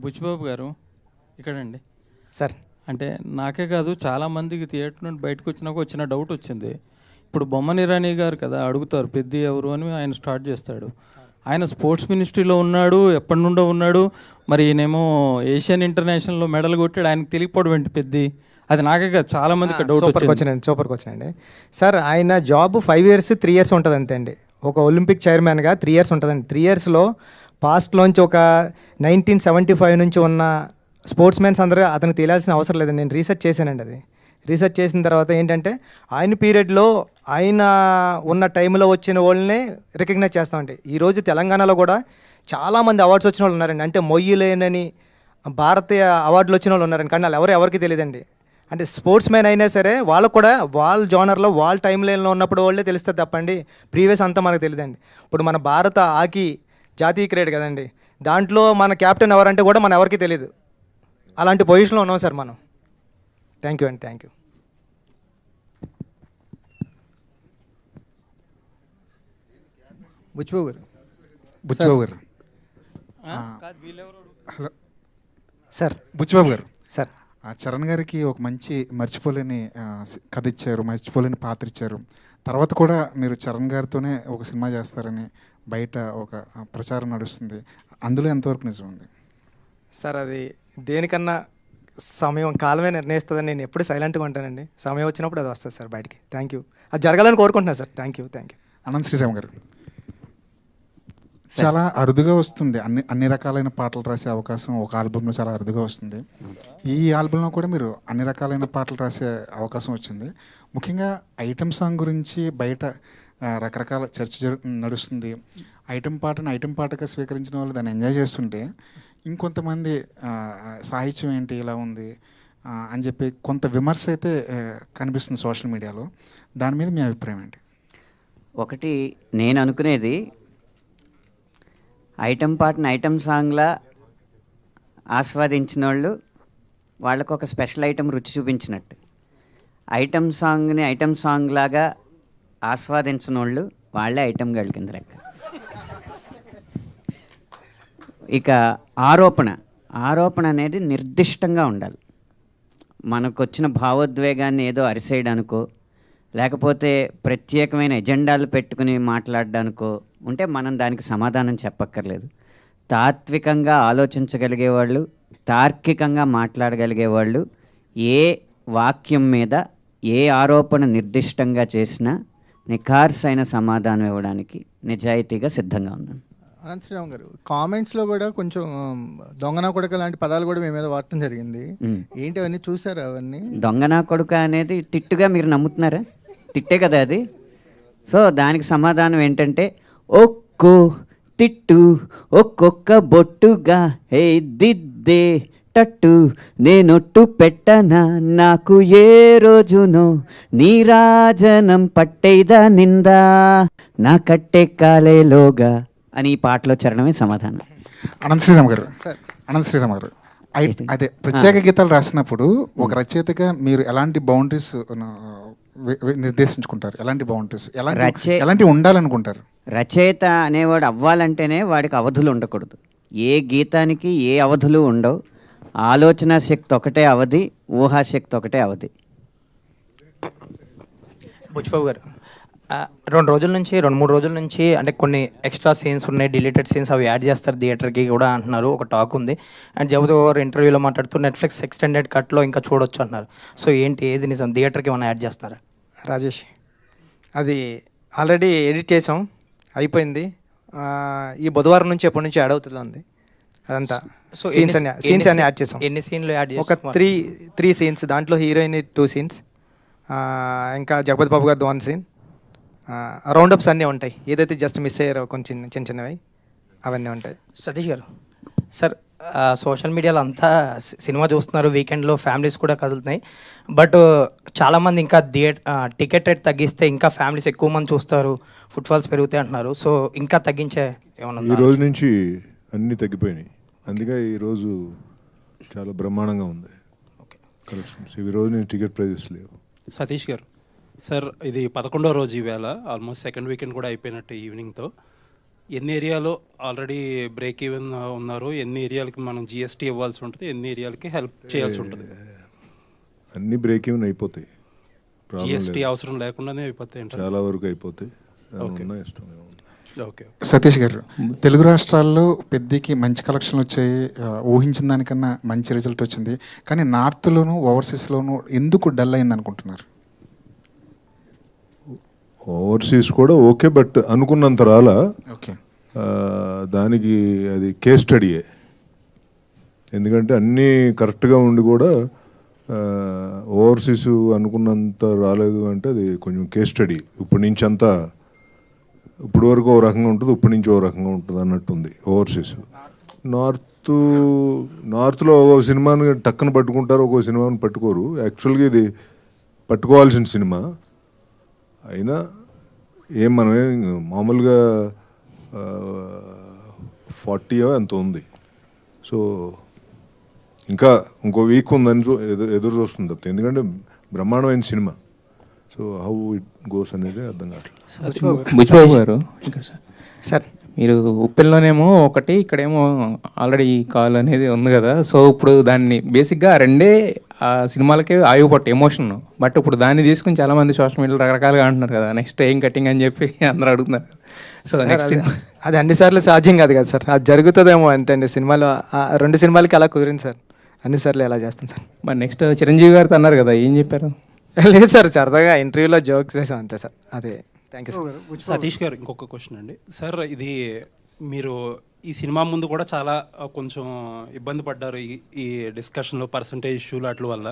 బుచ్చిబాబు గారు ఇక్కడండి. సార్ అంటే నాకే కాదు చాలామందికి థియేటర్ నుండి బయటకు వచ్చినాక వచ్చిన డౌట్ వచ్చింది. ఇప్పుడు బొమ్మన ఇరానీ గారు కదా అడుగుతారు పెద్ది ఎవరు అని, ఆయన స్టార్ట్ చేస్తాడు. ఆయన స్పోర్ట్స్ మినిస్ట్రీలో ఉన్నాడు, ఎప్పటి నుండో ఉన్నాడు. మరి ఈయనేమో ఏషియన్ ఇంటర్నేషనల్లో మెడల్ కొట్టాడు, ఆయనకు తెలియకపోవడం ఏంటి పెద్ది? అది నాకే కాదు చాలామందికి డౌట్ వచ్చింది. సూపర్కి వచ్చినండి సార్. ఆయన జాబ్ 5 years 3 years ఉంటుంది అంతే అండి. ఒక ఒలింపిక్ చైర్మన్గా 3 years ఉంటుందండి. 3 yearsలో పాస్ట్లోంచి ఒక 1975 నుంచి ఉన్న స్పోర్ట్స్ మెన్స్ అందరూ అతనికి తెలియాల్సిన అవసరం లేదండి. నేను రీసెర్చ్ చేశానండి. అది రీసెర్చ్ చేసిన తర్వాత ఏంటంటే ఆయన పీరియడ్లో ఆయన ఉన్న టైంలో వచ్చిన వాళ్ళని రికగ్నైజ్ చేస్తామండి. ఈరోజు తెలంగాణలో కూడా చాలామంది అవార్డ్స్ వచ్చిన వాళ్ళు ఉన్నారండి. అంటే మొయ్యలేనని భారతీయ అవార్డులు వచ్చిన వాళ్ళు ఉన్నారండి. కానీ వాళ్ళు ఎవరికి తెలియదండి. అంటే స్పోర్ట్స్ మ్యాన్ అయినా సరే వాళ్ళకు కూడా వాళ్ళ జోనర్లో వాళ్ళ టైం లైన్లో ఉన్నప్పుడు వాళ్ళే తెలుస్తుంది తప్పండి, ప్రీవియస్ అంతా మనకు తెలియదండి. ఇప్పుడు మన భారత హాకీ జాతీయ క్రీడ కదండి, దాంట్లో మన కెప్టెన్ ఎవరంటే కూడా మన ఎవరికి తెలియదు. అలాంటి పొజిషన్లో ఉన్నాం సార్ మనం. థ్యాంక్ యూ అండి. Thank you. Buchibabu garu hello sir Buchibabu garu, sir Charan గారికి ఒక మంచి మర్చిపోలేని కథ ఇచ్చారు, మర్చిపోలేని పాత్ర ఇచ్చారు. తర్వాత కూడా మీరు చరణ్ గారితోనే ఒక సినిమా చేస్తారని బయట ఒక ప్రచారం నడుస్తుంది. అందులో ఎంతవరకు నిజం ఉంది సార్? అది దేనికన్నా సమయం కాలమే నిర్ణయిస్తుందని నేను ఎప్పుడు సైలెంట్గా ఉంటానండి. సమయం వచ్చినప్పుడు అది వస్తుంది సార్ బయటికి. Thank you. అది జరగాలని కోరుకుంటున్నాను sir. Thank you. Anant Sriram garu, చాలా అరుదుగా వస్తుంది అన్ని రకాలైన పాటలు రాసే అవకాశం ఒక ఆల్బంలో చాలా అరుదుగా వస్తుంది. ఈ ఆల్బంలో కూడా మీరు అన్ని రకాలైన పాటలు రాసే అవకాశం వచ్చింది. ముఖ్యంగా ఐటమ్ సాంగ్ గురించి బయట రకరకాల చర్చ నడుస్తుంది. ఐటమ్ పాటగా స్వీకరించిన వాళ్ళు దాన్ని ఎంజాయ్ చేస్తుంటే, ఇంకొంతమంది సాహిత్యం ఏంటి ఇలా ఉంది అని చెప్పి కొంత విమర్శ అయితే కనిపిస్తుంది సోషల్ మీడియాలో. దాని మీద మీ అభిప్రాయం ఏంటి? ఒకటి నేను అనుకునేది, ఐటమ్ పాటను ఐటమ్ సాంగ్లా ఆస్వాదించిన వాళ్ళు వాళ్ళకు ఒక స్పెషల్ ఐటమ్ రుచి చూపించినట్టు, ఐటమ్ సాంగ్ని ఐటమ్ సాంగ్ లాగా ఆస్వాదించిన వాళ్ళు వాళ్ళే ఐటమ్ గర్ల్ కింద లెక్క. ఇక ఆరోపణ అనేది నిర్దిష్టంగా ఉండాలి. మనకు వచ్చిన భావోద్వేగాన్ని ఏదో అరిసేయడానికో లేకపోతే ప్రత్యేకమైన ఎజెండాలు పెట్టుకుని మాట్లాడడానికో ఉంటే మనం దానికి సమాధానం చెప్పక్కర్లేదు. తాత్వికంగా ఆలోచించగలిగే వాళ్ళు, తార్కికంగా మాట్లాడగలిగే వాళ్ళు ఏ వాక్యం మీద ఏ ఆరోపణ నిర్దిష్టంగా చేసినా నిఖార్సైన సమాధానం ఇవ్వడానికి నిజాయితీగా సిద్ధంగా ఉన్నాను. అనంత్ శ్రీరామ్ గారు, కామెంట్స్లో కూడా కొంచెం దొంగనా కొడుక లాంటి పదాలు కూడా మీ మీద వాడటం జరిగింది. ఏంటి అవన్నీ చూసారా? అవన్నీ దొంగనా కొడుక అనేది తిట్టుగా మీరు నమ్ముతున్నారా? తిట్టే కదా అది. సో దానికి సమాధానం ఏంటంటే, ఒక్కో తిట్టు ఒక్కొక్క బొట్టుగా హే దిద్దే టట్టు నేనొట్టు పెట్టనా నాకు ఏ రోజునో నీరాజనం పట్టేదా నిందా నా కట్టే కాలేలోగా అని ఈ పాటలో చరణమే సమాధానం. అనంత్ శ్రీరామ్ గారు, అదే ప్రత్యేక గీతాలు రాసినప్పుడు ఒక రచయితగా మీరు ఎలాంటి బౌండరీస్ నిర్దేశించుకుంటారు? ఎలాంటి బౌండరీస్ ఎలాంటి ఉండాలనుకుంటారు? రచయిత అనేవాడు అవ్వాలంటేనే వాడికి అవధులు ఉండకూడదు. ఏ గీతానికి ఏ అవధులు ఉండవు. ఆలోచన శక్తి ఒకటే అవధి, ఊహాశక్తి ఒకటే అవధి. బుచ్చిబాబు గారు, 2-3 రోజుల నుంచి అంటే కొన్ని ఎక్స్ట్రా సీన్స్ ఉన్నాయి, డిలీటెడ్ సీన్స్, అవి యాడ్ చేస్తారు థియేటర్కి కూడా అంటున్నారు. ఒక టాక్ ఉంది. అండ్ జగదేవ్ గారు ఇంటర్వ్యూలో మాట్లాడుతూ నెట్ఫ్లిక్స్ ఎక్స్టెండెడ్ కట్లో ఇంకా చూడొచ్చు అంటున్నారు. సో ఏంటి, ఏది నిజం? థియేటర్కి ఏమైనా యాడ్ చేస్తున్నారా? రాజేష్, అది ఆల్రెడీ ఎడిట్ చేసాం, అయిపోయింది. ఈ బుధవారం నుంచి ఎప్పటి నుంచి యాడ్ అవుతుంది అదంతా. సో సీన్స్ అన్ని యాడ్ చేసాం. ఎన్ని సీన్లు యాడ్ చేసాం? ఒక 3 సీన్స్. దాంట్లో హీరోయిన్ 2 సీన్స్, ఇంకా జగపతి బాబు గారిది 1 సీన్. రౌండప్స్ అన్నీ ఉంటాయి. ఏదైతే జస్ట్ మిస్ అయ్యారో కొంచెం చిన్నవి అవన్నీ ఉంటాయి. సతీష్ గారు, సార్ సోషల్ మీడియాలో అంతా సినిమా చూస్తున్నారు, వీకెండ్లో ఫ్యామిలీస్ కూడా కదులుతున్నాయి. బట్ చాలామంది ఇంకా టికెట్ రేట్ తగ్గిస్తే ఇంకా ఫ్యామిలీస్ ఎక్కువ మంది చూస్తారు, ఫుట్ఫాల్స్ పెరుగుతాయి అంటున్నారు. సో ఇంకా తగ్గించే ఏమన్నా? ఈ రోజు నుంచి అన్నీ తగ్గిపోయినాయి, అందుకే ఈరోజు చాలా బ్రహ్మాండంగా ఉంది కలెక్షన్స్. ఈ రోజు నేను టికెట్ ప్రైజెస్ లేవు. సతీష్ గారు, సార్ ఇది 11వ రోజు ఈవేళ, ఆల్మోస్ట్ సెకండ్ వీకెండ్ కూడా అయిపోయినట్టు ఈవినింగ్తో. ఎన్ని ఏరియాలో ఆల్రెడీ బ్రేక్ ఈవెన్ ఉన్నారు, ఎన్ని ఏరియాలకి మనం జిఎస్టీ ఇవ్వాల్సి ఉంటుంది, ఎన్ని ఏరియాలకి హెల్ప్ చేయాల్సి ఉంటుంది? అన్ని బ్రేక్ ఈవెన్ అయిపోతాయి, జిఎస్టీ అవసరం లేకుండానే అయిపోతాయి అంటారు. చాలా వరకు అయిపోతాయి. ఇష్టం ఓకే. సతీష్ గారు, తెలుగు రాష్ట్రాల్లో పెద్దకి మంచి కలెక్షన్లు వచ్చాయి, ఊహించిన దానికన్నా మంచి రిజల్ట్ వచ్చింది. కానీ నార్త్లోను ఓవర్సీస్లోను ఎందుకు డల్ అయింది అనుకుంటున్నారు? ఓవర్సీస్ కూడా ఓకే, బట్ అనుకున్నంత రాలా. ఓకే. దానికి అది కేస్ స్టడీయే. ఎందుకంటే అన్నీ కరెక్ట్గా ఉండి కూడా ఓవర్సీస్ అనుకున్నంత రాలేదు అంటే అది కొంచెం కేస్ స్టడీ. ఇప్పటి నుంచి అంతా ఇప్పుడు వరకు ఓ రకంగా ఉంటుంది, ఇప్పటి నుంచి ఓ రకంగా ఉంటుంది అన్నట్టుంది ఓవర్సీస్. నార్త్లో ఒక సినిమాని టక్కన పట్టుకుంటారు, ఒక్కో సినిమాని పట్టుకోరు. యాక్చువల్గా ఇది పట్టుకోవాల్సిన సినిమా అయినా మనమే మామూలుగా 40 ఎంత ఉంది. సో ఇంకా ఇంకో వీక్ ఉందని ఎదురు చూస్తుంది తప్పితే, ఎందుకంటే బ్రహ్మాండమైన cinema. So how it goes అనేది అర్థం కావట్లేదు. బుచ్చిబాబు గారు, ఇక్కడ సార్ మీరు ఉప్పెన్లోనేమో ఒకటి, ఇక్కడేమో ఆల్రెడీ కాల్ అనేది ఉంది కదా. సో ఇప్పుడు దాన్ని బేసిక్గా రెండే ఆ సినిమాలకే ఆయువు పట్టు ఎమోషన్. బట్ ఇప్పుడు దాన్ని తీసుకుని చాలామంది సోషల్ మీడియాలో రకరకాలుగా అంటున్నారు కదా, నెక్స్ట్ ఏం కటింగ్ అని చెప్పి అందరూ అడుగుతున్నారు. సో నెక్స్ట్ అది అన్నిసార్లు సాధ్యం కాదు కదా సార్, అది జరుగుతుందేమో అంతే అండి. సినిమాలో 2 సినిమాలకి అలా కుదిరింది సార్, అన్నిసార్లు ఎలా చేస్తాను సార్. మరి నెక్స్ట్ చిరంజీవి గారితో అన్నారు కదా, ఏం చెప్పారు? లేదు సార్, సరదాగా ఇంటర్వ్యూలో జోక్స్ చేసాం అంతే సార్. అదే, థ్యాంక్ యూ సార్. సతీష్ గారు, ఇంకొక క్వశ్చన్ అండి సార్. ఇది మీరు ఈ సినిమా ముందు కూడా చాలా కొంచెం ఇబ్బంది పడ్డారు ఈ డిస్కషన్లో, పర్సంటేజ్ ఇష్యూలు వాటి వల్ల.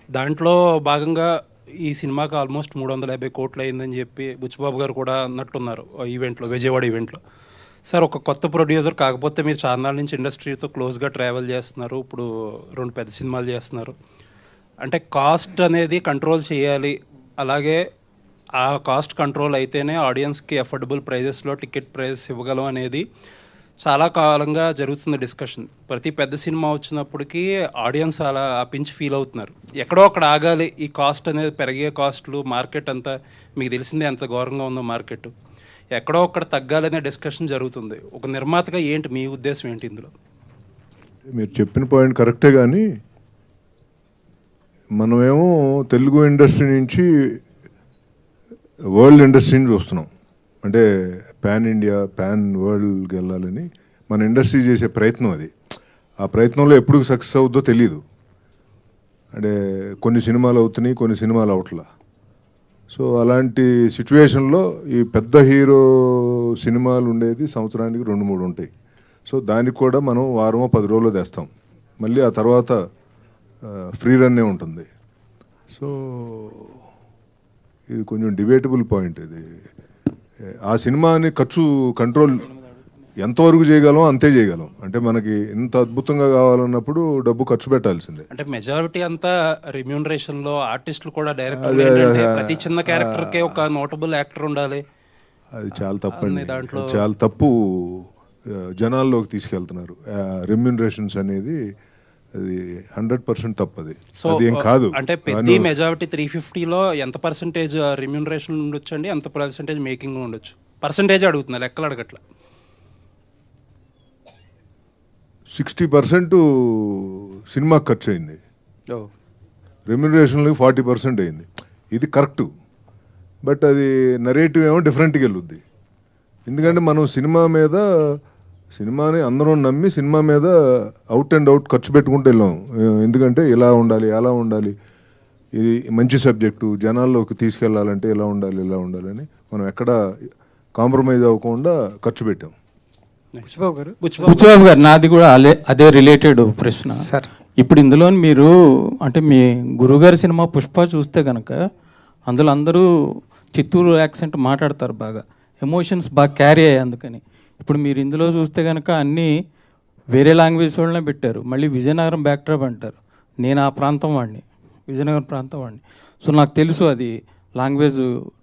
దాంట్లో భాగంగా ఈ సినిమాకి ఆల్మోస్ట్ 350 కోట్లు అయిందని చెప్పి బుచ్చిబాబు గారు కూడా అన్నట్టున్నారు ఈవెంట్లో, విజయవాడ ఈవెంట్లో. సార్, ఒక కొత్త ప్రొడ్యూసర్ కాకపోతే మీరు చాలా నుంచి ఇండస్ట్రీతో క్లోజ్గా ట్రావెల్ చేస్తున్నారు, ఇప్పుడు 2 పెద్ద సినిమాలు చేస్తున్నారు. అంటే కాస్ట్ అనేది కంట్రోల్ చేయాలి, అలాగే ఆ కాస్ట్ కంట్రోల్ అయితేనే ఆడియన్స్కి అఫోర్డబుల్ ప్రైజెస్లో టికెట్ ప్రైజెస్ ఇవ్వగలం అనేది చాలా కాలంగా జరుగుతున్న డిస్కషన్. ప్రతి పెద్ద సినిమా వచ్చినప్పటికీ ఆడియన్స్ అలా పించి ఫీల్ అవుతున్నారు, ఎక్కడో అక్కడ ఆగాలి. ఈ కాస్ట్ అనేది పెరిగే కాస్ట్లు, మార్కెట్ అంతా మీకు తెలిసిందే ఎంత ఘోరంగా ఉందో మార్కెట్, ఎక్కడో అక్కడ తగ్గాలనే డిస్కషన్ జరుగుతుంది. ఒక నిర్మాతగా ఏంటి మీ ఉద్దేశం ఏంటి ఇందులో? మీరు చెప్పిన పాయింట్ కరెక్టే, కానీ మనమేమో తెలుగు ఇండస్ట్రీ నుంచి వరల్డ్ ఇండస్ట్రీని చూస్తున్నాం. అంటే పాన్ ఇండియా, పాన్ వరల్డ్కి వెళ్ళాలని మన ఇండస్ట్రీ చేసే ప్రయత్నం అది. ఆ ప్రయత్నంలో ఎప్పుడు సక్సెస్ అవుద్దో తెలియదు. అంటే కొన్ని సినిమాలు అవుతున్నాయి, కొన్ని సినిమాలు అవట్లా. సో అలాంటి సిచ్యువేషన్లో ఈ పెద్ద హీరో సినిమాలు ఉండేది సంవత్సరానికి 2-3 ఉంటాయి. సో దానికి కూడా మనం వారమో 10 రోజుల్లో తెస్తాం, మళ్ళీ ఆ తర్వాత ఫ్రీ రన్నే ఉంటుంది. సో ఇది కొంచెం డిబేటబుల్ పాయింట్. ఇది ఆ సినిమాని ఖర్చు కంట్రోల్ ఎంతవరకు చేయగలం అంతే చేయగలం. అంటే మనకి ఇంత అద్భుతంగా కావాలన్నప్పుడు డబ్బు ఖర్చు పెట్టాల్సిందే. అంటే మెజారిటీ అంతా రెమ్యూనరేషన్లో, ఆర్టిస్టులు కూడా డైరెక్టర్ ప్రతి చిన్న క్యారెక్టర్కే ఒక నోటబుల్ యాక్టర్ ఉండాలి. అది చాలా తప్పండి, చాలా తప్పు జనాల్లోకి తీసుకెళ్తున్నారు. రెమ్యూనరేషన్స్ అనేది అది 100% తప్పది. సో అది ఏం కాదు. అంటే పెద్ద మెజారిటీ 350లో ఎంత పర్సెంటేజ్ రెమ్యూనరేషన్ ఉండొచ్చు అండి, ఎంత పర్సెంటేజ్ మేకింగ్ ఉండొచ్చు? పర్సెంటేజ్ అడుగుతున్నా, లెక్కలు అడగట్లా. 60% సినిమాకి ఖర్చు అయింది, రెమ్యూనరేషన్లకి 40% అయింది. ఇది కరెక్టు, బట్ అది నరేటివ్ ఏమో డిఫరెంట్గా వెళ్ళుద్ది. ఎందుకంటే మనం సినిమాని అందరం నమ్మి సినిమా మీద అవుట్ అండ్ అవుట్ ఖర్చు పెట్టుకుంటూ వెళ్ళాం. ఎందుకంటే ఇలా ఉండాలి, అలా ఉండాలి, ఇది మంచి సబ్జెక్టు, జనాల్లోకి తీసుకెళ్లాలంటే ఇలా ఉండాలి, ఇలా ఉండాలని మనం ఎక్కడ కాంప్రమైజ్ అవ్వకుండా ఖర్చు పెట్టాం. బుచ్చిబాబు గారు, నాది కూడా అదే రిలేటెడ్ ప్రశ్న సార్. ఇప్పుడు ఇందులో మీరు అంటే మీ గురుగారి సినిమా పుష్ప చూస్తే కనుక అందులో అందరూ చిత్తూరు యాక్సెంట్ మాట్లాడతారు, బాగా ఎమోషన్స్ బాగా క్యారీ అయ్యాయి. అందుకని ఇప్పుడు మీరు ఇందులో చూస్తే కనుక అన్నీ వేరే లాంగ్వేజ్ వాళ్ళనే పెట్టారు. మళ్ళీ విజయనగరం బ్యాక్డ్రాప్ అంటారు. నేను ఆ ప్రాంతం వాడిని, విజయనగరం ప్రాంతం వాడిని. సో నాకు తెలుసు అది లాంగ్వేజ్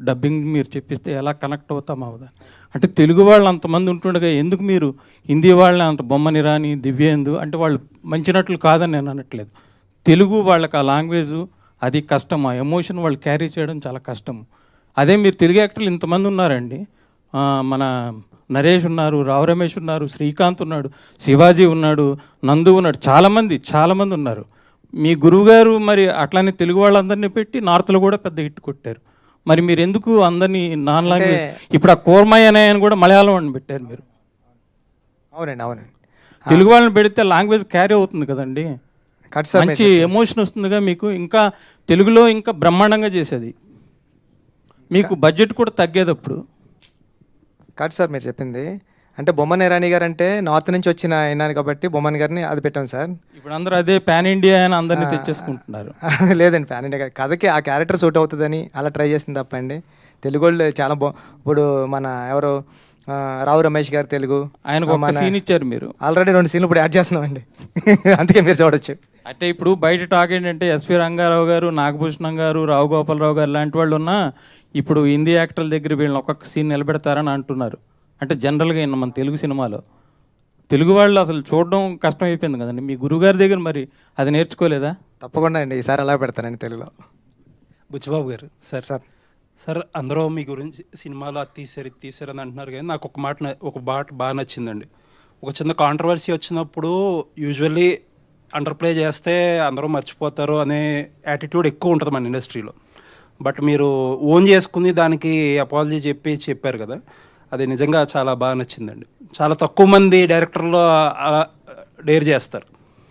డబ్బింగ్ మీరు చెప్పిస్తే ఎలా కనెక్ట్ అవుతాం అవుదా. అంటే తెలుగు వాళ్ళు అంతమంది ఉంటుండగా ఎందుకు మీరు హిందీ వాళ్ళని అంత బొమ్మని రాని దివ్యేందు అంటే వాళ్ళు మంచినట్లు కాదని నేను అనట్లేదు. తెలుగు వాళ్ళకి ఆ లాంగ్వేజ్ అది కష్టం, ఆ ఎమోషన్ వాళ్ళు క్యారీ చేయడం చాలా కష్టం. అదే మీరు తెలుగు యాక్టర్లు ఇంతమంది ఉన్నారండి, మన నరేష్ ఉన్నారు, రావు రమేష్ ఉన్నారు, శ్రీకాంత్ ఉన్నాడు, శివాజీ ఉన్నాడు, నందు ఉన్నాడు, చాలామంది ఉన్నారు. మీ గురువుగారు మరి అట్లానే తెలుగు వాళ్ళందరినీ పెట్టి నార్త్లో కూడా పెద్ద హిట్ కొట్టారు. మరి మీరు ఎందుకు అందరినీ నాన్ లాంగ్వేజ్, ఇప్పుడు ఆ కోర్మయ్య అనే ఆయన కూడా మలయాళం అని పెట్టారు మీరు. అవునండి. తెలుగు వాళ్ళని పెడితే లాంగ్వేజ్ క్యారీ అవుతుంది కదండి, కట్ సార్, మంచి ఎమోషన్ వస్తుందిగా మీకు. ఇంకా తెలుగులో ఇంకా బ్రహ్మాండంగా చేసేది, మీకు బడ్జెట్ కూడా తగ్గేది అప్పుడు. కట్ సార్ మీరు చెప్పింది. అంటే బొమ్మన్ ఇరానీ గారు అంటే నార్త్ నుంచి వచ్చిన అయినారు కాబట్టి బొమ్మన్ గారిని అది పెట్టాం సార్. ఇప్పుడు అందరూ అదే పాన్ ఇండియా అని అందరినీ తెచ్చేసుకుంటున్నారు. లేదండి, పాన్ ఇండియా కథకి ఆ క్యారెక్టర్ సూట్ అవుతుందని అలా ట్రై చేసింది తప్పండి. తెలుగు వాళ్ళు చాలా ఇప్పుడు మన ఎవరు రావు రమేష్ గారు తెలుగు, ఆయనకు ఒక సీన్ ఇచ్చారు మీరు. ఆల్రెడీ 2 సీన్లు ఇప్పుడు యాడ్ చేస్తున్నామండి. అందుకే మీరు చూడొచ్చు. అంటే ఇప్పుడు బయట టాక్ ఏంటంటే ఎస్వి రంగారావు గారు, నాగభూషణం గారు, రావు గోపాలరావు గారు లాంటి వాళ్ళు ఉన్నా ఇప్పుడు హిందీ యాక్టర్ల దగ్గర వీళ్ళని ఒక్కొక్క సీన్ నిలబెడతారని అంటున్నారు. అంటే జనరల్గా మన తెలుగు సినిమాలో తెలుగు వాళ్ళు అసలు చూడడం కష్టం అయిపోయింది కదండి. మీ గురువుగారి దగ్గర మరి అది నేర్చుకోలేదా? తప్పకుండా అండి, ఈసారి అలా పెడతానండి తెలుగులో. బుచ్చిబాబు గారు, సార్ అందరూ మీ గురించి సినిమాలో అది తీసారు అని అంటున్నారు, కానీ నాకు ఒక మాట బాగా నచ్చిందండి. ఒక చిన్న కాంట్రవర్సీ వచ్చినప్పుడు యూజువల్లీ అండర్ ప్లే చేస్తే అందరూ మర్చిపోతారు అనే యాటిట్యూడ్ ఎక్కువ ఉంటుంది మన ఇండస్ట్రీలో. బట్ మీరు ఓన్ చేసుకుని దానికి అపాలజీ చెప్పారు కదా, అది నిజంగా చాలా బాగా నచ్చిందండి. చాలా తక్కువ మంది డైరెక్టర్లు డేర్ చేస్తారు.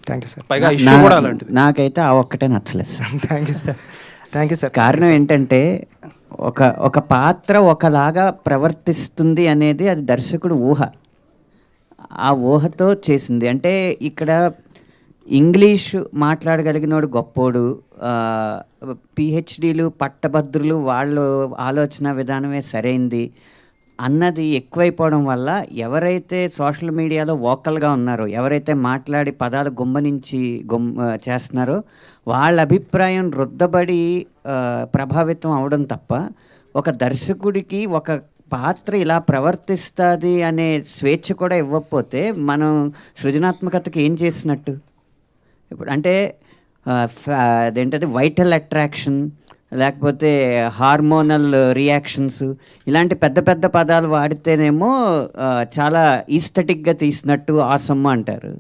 Thank you sir. పైగా ఇష్యూ కూడా అలాంటిది. నాకైతే ఆ ఒక్కటే నచ్చలేదు సార్. Thank you sir. కారణం ఏంటంటే ఒక పాత్ర ఒకలాగా ప్రవర్తిస్తుంది అనేది అది దర్శకుడు ఊహ, ఆ ఊహతో చేసింది. అంటే ఇక్కడ ఇంగ్లీషు మాట్లాడగలిగినోడు గొప్పోడు, పిహెచ్డీలు పట్టభద్రులు వాళ్ళు ఆలోచన విధానమే సరైంది అన్నది ఎక్కువైపోవడం వల్ల ఎవరైతే సోషల్ మీడియాలో వోకల్గా ఉన్నారో, ఎవరైతే మాట్లాడి పదాలు గుమ్మనించి చేస్తున్నారో వాళ్ళ అభిప్రాయం రుద్దబడి ప్రభావితం అవడం తప్ప, ఒక దర్శకుడికి ఒక పాత్ర ఇలా ప్రవర్తిస్తుంది అనే స్వేచ్ఛ కూడా ఇవ్వకపోతే మనం సృజనాత్మకతకి ఏం చేసినట్టు? ఇప్పుడు అంటే అదేంటది వైటల్ అట్రాక్షన్, లేకపోతే హార్మోనల్ రియాక్షన్స్, ఇలాంటి పెద్ద పెద్ద పదాలు వాడితేనేమో చాలా ఈస్థెటిక్గా తీసినట్టు ఆసమ్మ అంటారు.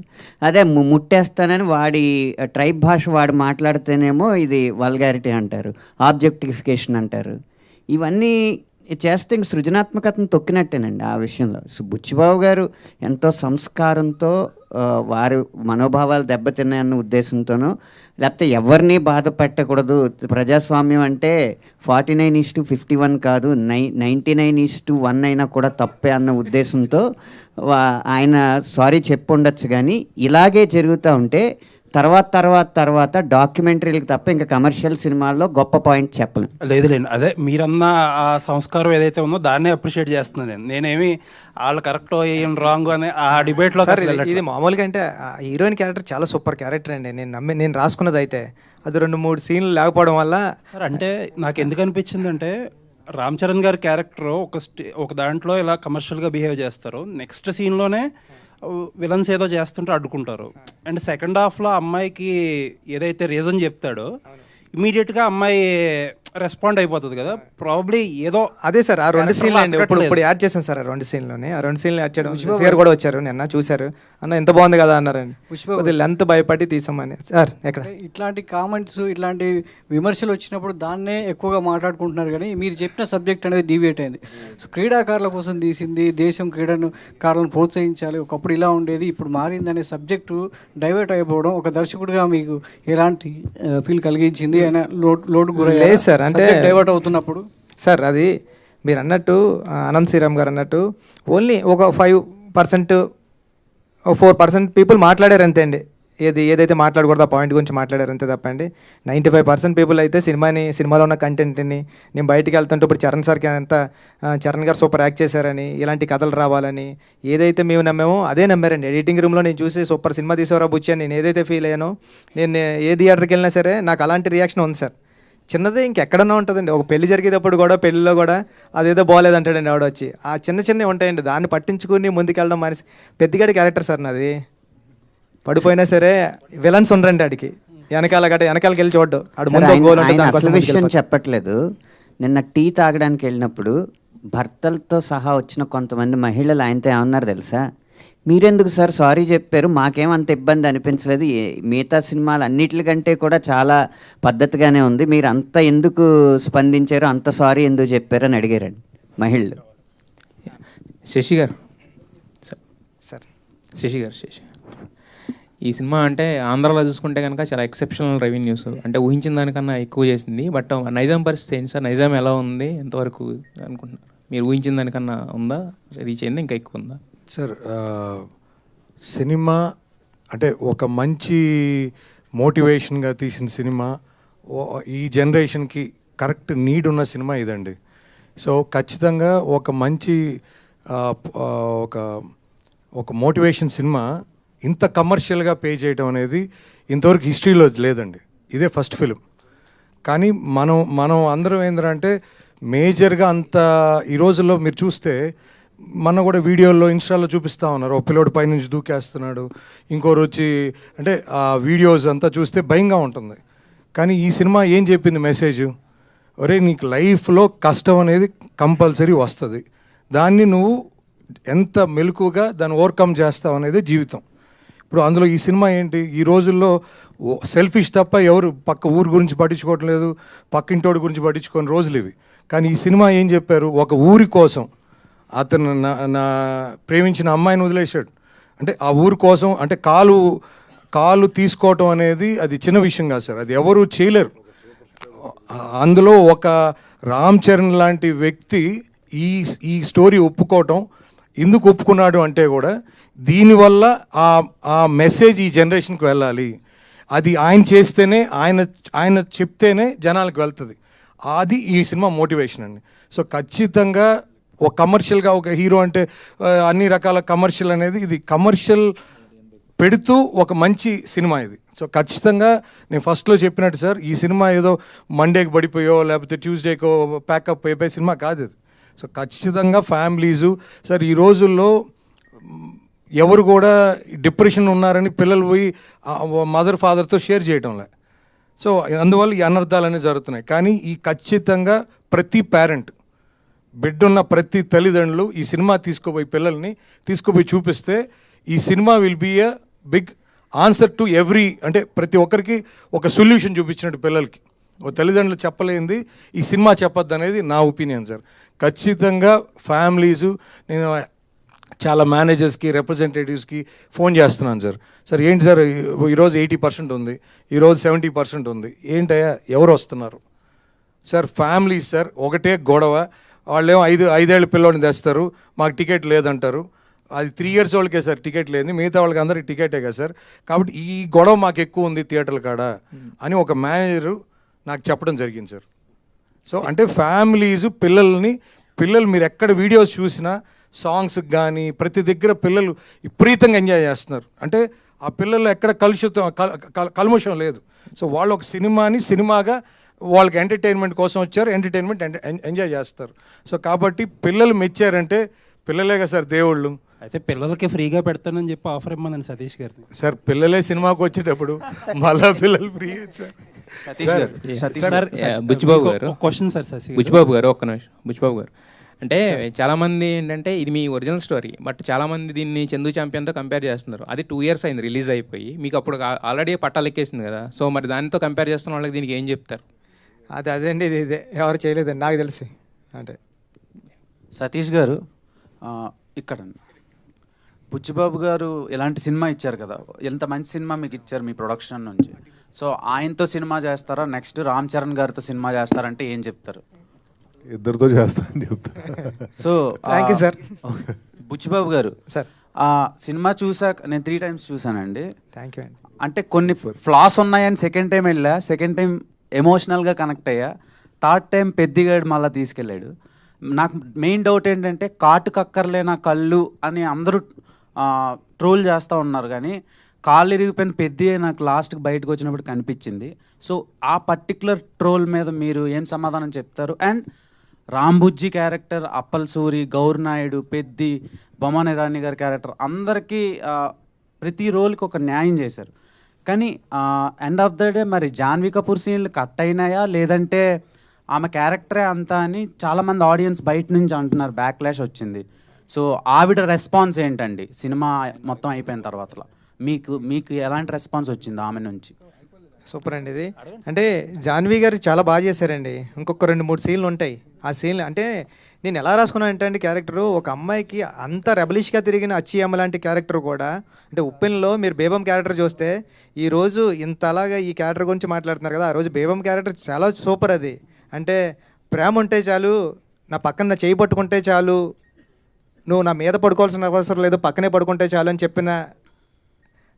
అదే ముట్టేస్తానని వాడి ట్రైబ్ భాష వాడు మాట్లాడితేనేమో ఇది వల్గారిటీ అంటారు, ఆబ్జెక్టిఫికేషన్ అంటారు. ఇవన్నీ చేస్తే ఇంక సృజనాత్మకతను తొక్కినట్టేనండి ఆ విషయంలో. బుచ్చిబాబు గారు ఎంతో సంస్కారంతో వారి మనోభావాలు దెబ్బతిన్నాయన్న ఉద్దేశంతోనో, లేకపోతే ఎవరిని బాధ పెట్టకూడదు, ప్రజాస్వామ్యం అంటే 49:51 కాదు 99:1 అయినా కూడా తప్పే అన్న ఉద్దేశంతో ఆయన సారీ చెప్పుండొచ్చు. కానీ ఇలాగే జరుగుతూ ఉంటే తర్వాత డాక్యుమెంటరీలకు తప్ప ఇంకా కమర్షియల్ సినిమాల్లో గొప్ప పాయింట్ చెప్పలేం. లేదులేండి, అదే మీరన్న ఆ సంస్కారం ఏదైతే ఉందో దాన్నే అప్రిషియేట్ చేస్తున్నాను. నేనేమి వాళ్ళు కరెక్ట్ ఏం రాంగ్ అనే ఆ డిబేట్లో ఇది మామూలుగా అంటే హీరోయిన్ క్యారెక్టర్ చాలా సూపర్ క్యారెక్టర్ అండి. నేను రాసుకున్నది అయితే అది 2-3 సీన్లు లేకపోవడం వల్ల. అంటే నాకు ఎందుకు అనిపించింది అంటే, రామ్ చరణ్ గారి క్యారెక్టర్ ఒక దాంట్లో ఇలా కమర్షియల్గా బిహేవ్ చేస్తారు, నెక్స్ట్ సీన్లోనే విలన్స్ ఏదో చేస్తుంటే అడ్డుకుంటారు. అండ్ సెకండ్ హాఫ్లో అమ్మాయికి ఏదైతే రీజన్ చెప్తాడో ఇమీడియట్గా అమ్మాయి రెస్పాండ్ అయిపోతుంది కదా, ప్రాబ్లీ ఏదో. అదే సార్ ఆ 2 సీన్లు అండి ఇప్పుడు యాడ్ చేసాం సార్. ఆ 2 సీన్లోనే ఆ 2 సీన్లు యాడ్ చేయడం, షేర్ కూడా వచ్చారు నిన్న చూశారు, అన్న ఎంత బాగుంది కదా అన్నారండి. కొద్ది లెంత్ భయపడి తీసామని సార్. ఎక్కడ ఇట్లాంటి కామెంట్స్ ఇట్లాంటి విమర్శలు వచ్చినప్పుడు దాన్నే ఎక్కువగా మాట్లాడుకుంటున్నారు, కానీ మీరు చెప్పిన సబ్జెక్ట్ అనేది డీవియేట్ అయింది. సో క్రీడాకారుల కోసం తీసింది, దేశం క్రీడాకారులను ప్రోత్సహించాలి, ఒకప్పుడు ఇలా ఉండేది ఇప్పుడు మారింది అనే సబ్జెక్టు డైవర్ట్ అయిపోవడం ఒక దర్శకుడిగా మీకు ఎలాంటి ఫీల్ కలిగించింది? లోటు గురయ్యారు సార్ అంటే డైవర్ట్ అవుతున్నప్పుడు? సార్ అది మీరు అన్నట్టు అనంత్ శ్రీరామ్ గారు అన్నట్టు ఓన్లీ ఒక 5% 4% పీపుల్ మాట్లాడారు అంతే అండి. ఏదైతే మాట్లాడకూడదు ఆ పాయింట్ గురించి మాట్లాడారు అంతే తప్పండి. 95% పీపుల్ అయితే సినిమాలో ఉన్న కంటెంట్ని, నేను బయటికి వెళ్తుంటే ఇప్పుడు చరణ్ గారు సూపర్ యాక్ట్ చేశారని, ఇలాంటి కథలు రావాలని ఏదైతే మేము నమ్మామో అదే నమ్మారండి. ఎడిటింగ్ రూమ్లో నేను చూసి సూపర్ సినిమా తీసేవరా బుచ్చి అని నేను ఏదైతే ఫీల్ అయ్యానో, నేను ఏ థియేటర్కి వెళ్ళినా సరే నాకు అలాంటి రియాక్షన్ ఉంది సార్. చిన్నదే ఇంకెక్కడన్నా ఉంటుందండి. ఒక పెళ్లి జరిగేటప్పుడు కూడా పెళ్ళిలో కూడా అదేదో బాగాలేదంటాడండి ఆవిడ వచ్చి. ఆ చిన్నవి ఉంటాయండి, దాన్ని పట్టించుకుని ముందుకెళ్ళడం మనిషి. పెద్దగాడి క్యారెక్టర్ సార్ నాది. పడిపోయినా సరే విలన్స్ ఉండరండి ఆడికి, వెనకాలకి వెళ్ళి చూడ్డు. విషయం చెప్పట్లేదు. నిన్న టీ తాగడానికి వెళ్ళినప్పుడు భర్తలతో సహా వచ్చిన కొంతమంది మహిళలు ఆయనతో ఏమన్నారు తెలుసా, మీరెందుకు సార్ సారీ చెప్పారు, మాకేం అంత ఇబ్బంది అనిపించలేదు, మిగతా సినిమాలు అన్నిటికంటే కూడా చాలా పద్ధతిగానే ఉంది, మీరు అంత ఎందుకు స్పందించారు, అంత సారీ ఎందుకు చెప్పారు అని అడిగారండి మహిళలు. శశి గారు సార్ శశి గారు ఈ సినిమా అంటే ఆంధ్రాలో చూసుకుంటే కనుక చాలా ఎక్సెప్షనల్ రెవెన్యూస్, అంటే ఊహించిన దానికన్నా ఎక్కువ చేసింది. బట్ నైజాం పరిస్థితి ఏంటి సార్, నైజాం ఎలా ఉంది, ఎంతవరకు అనుకుంటున్నారు? మీరు ఊహించిన దానికన్నా ఉందా, రీచ్ అయిందా, ఇంకా ఎక్కువ ఉందా? సార్ సినిమా అంటే ఒక మంచి మోటివేషన్గా తీసిన సినిమా, ఈ జనరేషన్కి కరెక్ట్ నీడ్ ఉన్న సినిమా ఇదండి. సో ఖచ్చితంగా ఒక మంచి ఒక మోటివేషన్ సినిమా ఇంత కమర్షియల్గా పే చేయడం అనేది ఇంతవరకు హిస్టరీలో లేదండి. ఇదే ఫస్ట్ ఫిలిం. కానీ మనం అందరం ఏంటంటే మేజర్గా అంత ఈ రోజుల్లో మీరు చూస్తే మొన్న కూడా వీడియోల్లో ఇన్స్టాలో చూపిస్తూ ఉన్నారు, ఒక పిల్లోడు పైనుంచి దూకేస్తున్నాడు, ఇంకోరు వచ్చి, అంటే ఆ వీడియోస్ అంతా చూస్తే భయంగా ఉంటుంది. కానీ ఈ సినిమా ఏం చెప్పింది మెసేజ్, ఒరే నీకు లైఫ్లో కష్టం అనేది కంపల్సరీ వస్తుంది, దాన్ని నువ్వు ఎంత మెలకుగా దాన్ని ఓవర్కమ్ చేస్తావు అనేది జీవితం. ఇప్పుడు అందులో ఈ సినిమా ఏంటి, ఈ రోజుల్లో సెల్ఫిష్ తప్ప ఎవరు పక్క ఊరు గురించి పట్టించుకోవటం లేదు, పక్కింటోడి గురించి పట్టించుకోని రోజులు ఇవి. కానీ ఈ సినిమా ఏం చెప్పారు, ఒక ఊరి కోసం అతను నా ప్రేమించిన అమ్మాయిని వదిలేశాడు, అంటే ఆ ఊరి కోసం, అంటే కాలు తీసుకోవటం అనేది అది చిన్న విషయం కాదు సార్, అది ఎవరు చేయలేరు. అందులో ఒక రామ్ చరణ్ లాంటి వ్యక్తి ఈ స్టోరీ ఒప్పుకోవటం, ఎందుకు ఒప్పుకున్నాడు అంటే కూడా దీనివల్ల ఆ మెసేజ్ ఈ జనరేషన్కి వెళ్ళాలి, అది ఆయన చేస్తేనే, ఆయన చెప్తేనే జనాలకు వెళ్తుంది, అది ఈ సినిమా మోటివేషన్ అండి. సో ఖచ్చితంగా ఒక కమర్షియల్గా ఒక హీరో అంటే అన్ని రకాల కమర్షియల్ అనేది, ఇది కమర్షియల్ పెడుతూ ఒక మంచి సినిమా ఇది. సో ఖచ్చితంగా నేను ఫస్ట్లో చెప్పినట్టు సార్, ఈ సినిమా ఏదో మండేకి పడిపోయో లేకపోతే ట్యూస్డేకో ప్యాకప్ అయిపోయే సినిమా కాదు ఇది. సో ఖచ్చితంగా ఫ్యామిలీసు సార్, ఈ రోజుల్లో ఎవరు కూడా డిప్రెషన్ ఉన్నారని పిల్లలు పోయి మదర్ ఫాదర్తో షేర్ చేయటంలే. సో అందువల్ల ఈ అనర్థాలు అనేవి జరుగుతున్నాయి. కానీ ఈ ఖచ్చితంగా ప్రతి పేరెంట్, బిడ్డున్న ప్రతి తల్లిదండ్రులు ఈ సినిమా పిల్లల్ని తీసుకుపోయి చూపిస్తే ఈ cinema will be a big answer to every, అంటే ప్రతి ఒక్కరికి ఒక సొల్యూషన్ చూపించినట్టు పిల్లలకి. ఓ తల్లిదండ్రులు చెప్పలేంది ఈ సినిమా చెప్పొద్దు అనేది నా ఒపీనియన్ సార్. ఖచ్చితంగా ఫ్యామిలీసు, నేను చాలా మేనేజర్స్కి రిప్రజెంటేటివ్స్కి ఫోన్ చేస్తున్నాను సార్, సార్ ఏంటి సార్ ఈరోజు 80% ఉంది, ఈరోజు 70% ఉంది, ఏంటయ్యా ఎవరు వస్తున్నారు సార్? ఫ్యామిలీస్ సార్, ఒకటే గొడవ, వాళ్ళేమో 5 ఏళ్ళ పిల్లోడిని తెస్తారు, మాకు టికెట్ లేదంటారు, అది 3 years వాళ్ళకే సార్ టికెట్ లేదు, మిగతా వాళ్ళకి అందరికి టికెటే కదా సార్, కాబట్టి ఈ గొడవ మాకు ఎక్కువ ఉంది థియేటర్ల కాడ అని ఒక మేనేజరు నాకు చెప్పడం జరిగింది సార్. సో అంటే పిల్లలు మీరు ఎక్కడ వీడియోస్ చూసినా సాంగ్స్కి కానీ ప్రతి దగ్గర పిల్లలు విపరీతంగా ఎంజాయ్ చేస్తున్నారు, అంటే ఆ పిల్లలు ఎక్కడ కల్మషం లేదు. సో వాళ్ళు ఒక సినిమాగా వాళ్ళకి ఎంటర్టైన్మెంట్ కోసం వచ్చారు, ఎంటర్టైన్మెంట్ ఎంజాయ్ చేస్తారు. సో కాబట్టి పిల్లలు మెచ్చారంటే పిల్లలేగా సార్ దేవుళ్ళు. అయితే పిల్లలకి ఫ్రీగా పెడతానని చెప్పి ఆఫర్ ఇమ్మన్నాను సతీష్ గారిని. సార్ పిల్లలే సినిమాకి వచ్చేటప్పుడు మళ్ళా పిల్లలు ఫ్రీ సార్. బుచ్చిబాబు గారు క్వశ్చన్ సార్, బుచ్చిబాబు గారు ఒక్క నిమిషం. బుచ్చిబాబు గారు, అంటే చాలామంది ఏంటంటే ఇది మీ ఒరిజినల్ స్టోరీ, బట్ చాలామంది దీన్ని చందు ఛాంపియన్తో కంపేర్ చేస్తున్నారు. అది 2 years అయింది రిలీజ్ అయిపోయి, మీకు అప్పుడు ఆల్రెడీ పట్టాలు ఎక్కేసింది కదా, సో మరి దానితో కంపేర్ చేస్తున్న వాళ్ళకి దీనికి ఏం చెప్తారు? అదేండి, ఇదే ఎవరు చేయలేదండి నాకు తెలిసి. అంటే సతీష్ గారు ఇక్కడ బుచ్చిబాబు గారు ఎలాంటి సినిమా ఇచ్చారు కదా, ఎంత మంచి సినిమా మీకు ఇచ్చారు మీ ప్రొడక్షన్ నుంచి. సో ఆయనతో సినిమా చేస్తారా, నెక్స్ట్ రామ్ చరణ్ గారితో సినిమా చేస్తారంటే ఏం చెప్తారు? ఇద్దరితో చేస్తాను చెప్తా. So thank you sir. Buchibabu garu sir, cinema చూసాక నేను 3 times చూసానండి. థ్యాంక్ యూ అండి. అంటే కొన్ని ఫ్లాస్ ఉన్నాయని సెకండ్ టైం వెళ్ళా, సెకండ్ టైం ఎమోషనల్గా కనెక్ట్ అయ్యా, థర్డ్ టైం పెద్దిగాడు మళ్ళీ తీసుకెళ్ళాడు. నాకు మెయిన్ డౌట్ ఏంటంటే కాటుకక్కర్లేనా కళ్ళు అని అందరూ ట్రోల్ చేస్తూ ఉన్నారు, కానీ కాళ్ళు ఇరిగిపోయిన పెద్ది నాకు లాస్ట్కి బయటకు వచ్చినప్పుడు కనిపించింది. సో ఆ పర్టికులర్ ట్రోల్ మీద మీరు ఏం సమాధానం చెప్తారు? అండ్ రాంబుజ్జి క్యారెక్టర్, అప్పల్ సూరి, గౌర్ నాయుడు, పెద్ది, బొమ్మన ఇరానీ గారి క్యారెక్టర్ అందరికీ ప్రతి రోల్కి ఒక న్యాయం చేశారు. కానీ ఎండ్ ఆఫ్ ద డే మరి జాన్వీ కపూర్ సీన్లు కట్ అయినాయా, లేదంటే ఆమె క్యారెక్టరే అంతా అని చాలామంది ఆడియన్స్ బయట నుంచి అంటున్నారు, బ్యాక్లాష్ వచ్చింది. సో ఆవిడ రెస్పాన్స్ ఏంటండి సినిమా మొత్తం అయిపోయిన తర్వాత? మీకు ఎలాంటి రెస్పాన్స్ వచ్చింది ఆమె నుంచి? సూపర్ అండి ఇది. అంటే జాన్వీ గారు చాలా బాగా చేశారండి. ఇంకొక 2-3 సీన్లు ఉంటాయి. ఆ సీన్లు అంటే నేను ఎలా రాసుకున్నాను అంటే అండి, క్యారెక్టరు ఒక అమ్మాయికి అంత రెబలిష్గా తిరిగిన అచ్చి అమ్మ లాంటి క్యారెక్టర్ కూడా, అంటే ఉప్పెన్లో మీరు బేబం క్యారెక్టర్ చూస్తే ఈరోజు ఇంత అలాగా ఈ క్యారెక్టర్ గురించి మాట్లాడుతున్నారు కదా, ఆ రోజు బేబం క్యారెక్టర్ చాలా సూపర్. అది అంటే ప్రేమ ఉంటే చాలు, నా పక్కన నా చేయి పట్టుకుంటే చాలు, నువ్వు నా మీద పడుకోవాల్సిన అవసరం లేదు, పక్కనే పడుకుంటే చాలు అని చెప్పిన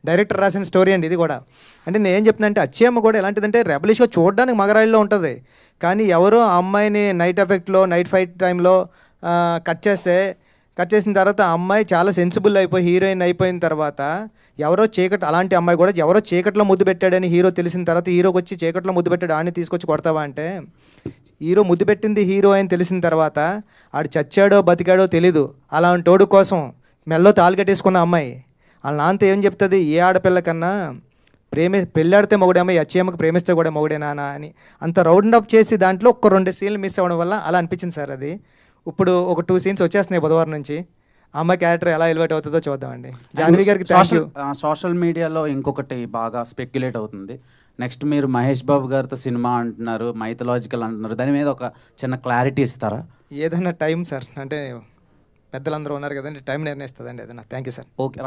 డైరెక్టర్ రాసిన స్టోరీ అండి ఇది కూడా. అంటే నేను ఏం చెప్తున్నా అంటే అచ్చి అమ్మ కూడా ఎలాంటిదంటే రెబలిష్గా చూడడానికి మగరాయిల్లో ఉంటుంది, కానీ ఎవరో ఆ అమ్మాయిని నైట్ ఎఫెక్ట్లో నైట్ ఫైట్ టైంలో కట్ చేసిన తర్వాత ఆ అమ్మాయి చాలా సెన్సిబుల్ అయిపోయి హీరోయిన్ అయిపోయిన తర్వాత అలాంటి అమ్మాయి కూడా ఎవరో చీకట్లో ముద్దు పెట్టాడని హీరో తెలిసిన తర్వాత హీరోకి వచ్చి చీకట్లో ముద్దు పెట్టాడు ఆడిని తీసుకొచ్చి కొడతావా అంటే, హీరో ముద్దు పెట్టింది హీరో అని తెలిసిన తర్వాత ఆడు చచ్చాడో బతికాడో తెలీదు, అలాంటి తోడు కోసం మెల్లో తాళి కట్టేసుకున్న అమ్మాయి వాళ్ళ నాన్నతో ఏం చెప్తుంది, ఏ ఆడపిల్ల కన్నా పెళ్ళాడితే మొగుడేమో, అచ్చేమ్మకి ప్రేమిస్తే కూడా మొగుడేనా అని అంత రౌండ్ అప్ చేసి దాంట్లో ఒక 2 సీన్లు మిస్ అవ్వడం వల్ల అలా అనిపించింది సార్. అది ఇప్పుడు ఒక 2 సీన్స్ వచ్చేస్తున్నాయి బుధవారం నుంచి. అమ్మాయి క్యారెక్టర్ ఎలా ఎలివేట్ అవుతుందో చూద్దామండి. జాన్వీ గారికి సోషల్ మీడియాలో ఇంకొకటి బాగా స్పెక్యులేట్ అవుతుంది. నెక్స్ట్ మీరు మహేష్ బాబు గారితో సినిమా అంటున్నారు, మైథలాజికల్ అంటున్నారు, దాని మీద ఒక చిన్న క్లారిటీ ఇస్తారా? ఏదైనా టైం సార్, అంటే పెద్దలందరూ ఉన్నారు కదండి, టైం నిర్ణయిస్తుందండి ఏదైనా. Thank you sir. Okay,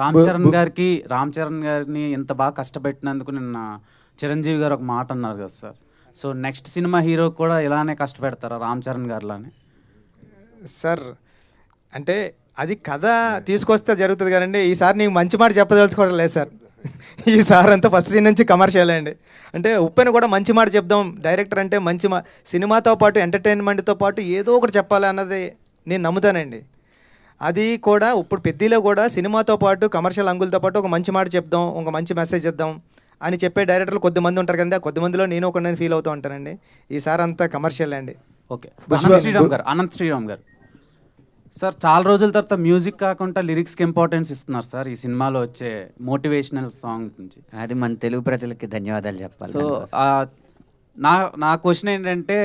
Ram Charan గారిని ఇంత బాగా కష్టపెట్టినందుకు నిన్న చిరంజీవి గారు ఒక మాట అన్నారు కదా sir. So next cinema hero కూడా ఇలానే కష్టపెడతారా రామ్ చరణ్ గారిలానే? సార్ అంటే అది కథ తీసుకొస్తే జరుగుతుంది కదండి. ఈసారి నీకు మంచి మాట చెప్పదలుచుకోవడం లేదు సార్. ఈసారి అంతా ఫస్ట్ సీన్ నుంచి కమర్షియల్ అండి. అంటే ఉప్పెన కూడా మంచి మాట చెప్దాం, డైరెక్టర్ అంటే సినిమాతో పాటు ఎంటర్టైన్మెంట్తో పాటు ఏదో ఒకటి చెప్పాలి అన్నది నేను నమ్ముతానండి. అది కూడా ఇప్పుడు పెద్దలో కూడా సినిమాతో పాటు కమర్షియల్ అంగులతో పాటు ఒక మంచి మాట చెప్దాం, ఒక మంచి మెసేజ్ ఇద్దాం అని చెప్పే డైరెక్టర్లు కొద్దిమంది ఉంటారు కదండి, ఆ కొద్దిమందిలో నేను ఒకరిని ఫీల్ అవుతూ ఉంటానండి. ఈసారి అంతా కమర్షియల్ అండి. ఓకే, అనంత్ శ్రీరామ్ గారు సార్, చాలా రోజుల తర్వాత మ్యూజిక్ కాకుండా లిరిక్స్కి ఇంపార్టెన్స్ ఇస్తున్నారు సార్ ఈ సినిమాలో వచ్చే మోటివేషనల్ సాంగ్ నుంచి. అది మన తెలుగు ప్రజలకి ధన్యవాదాలు చెప్పాలి. సో నా క్వశ్చన్ ఏంటంటే,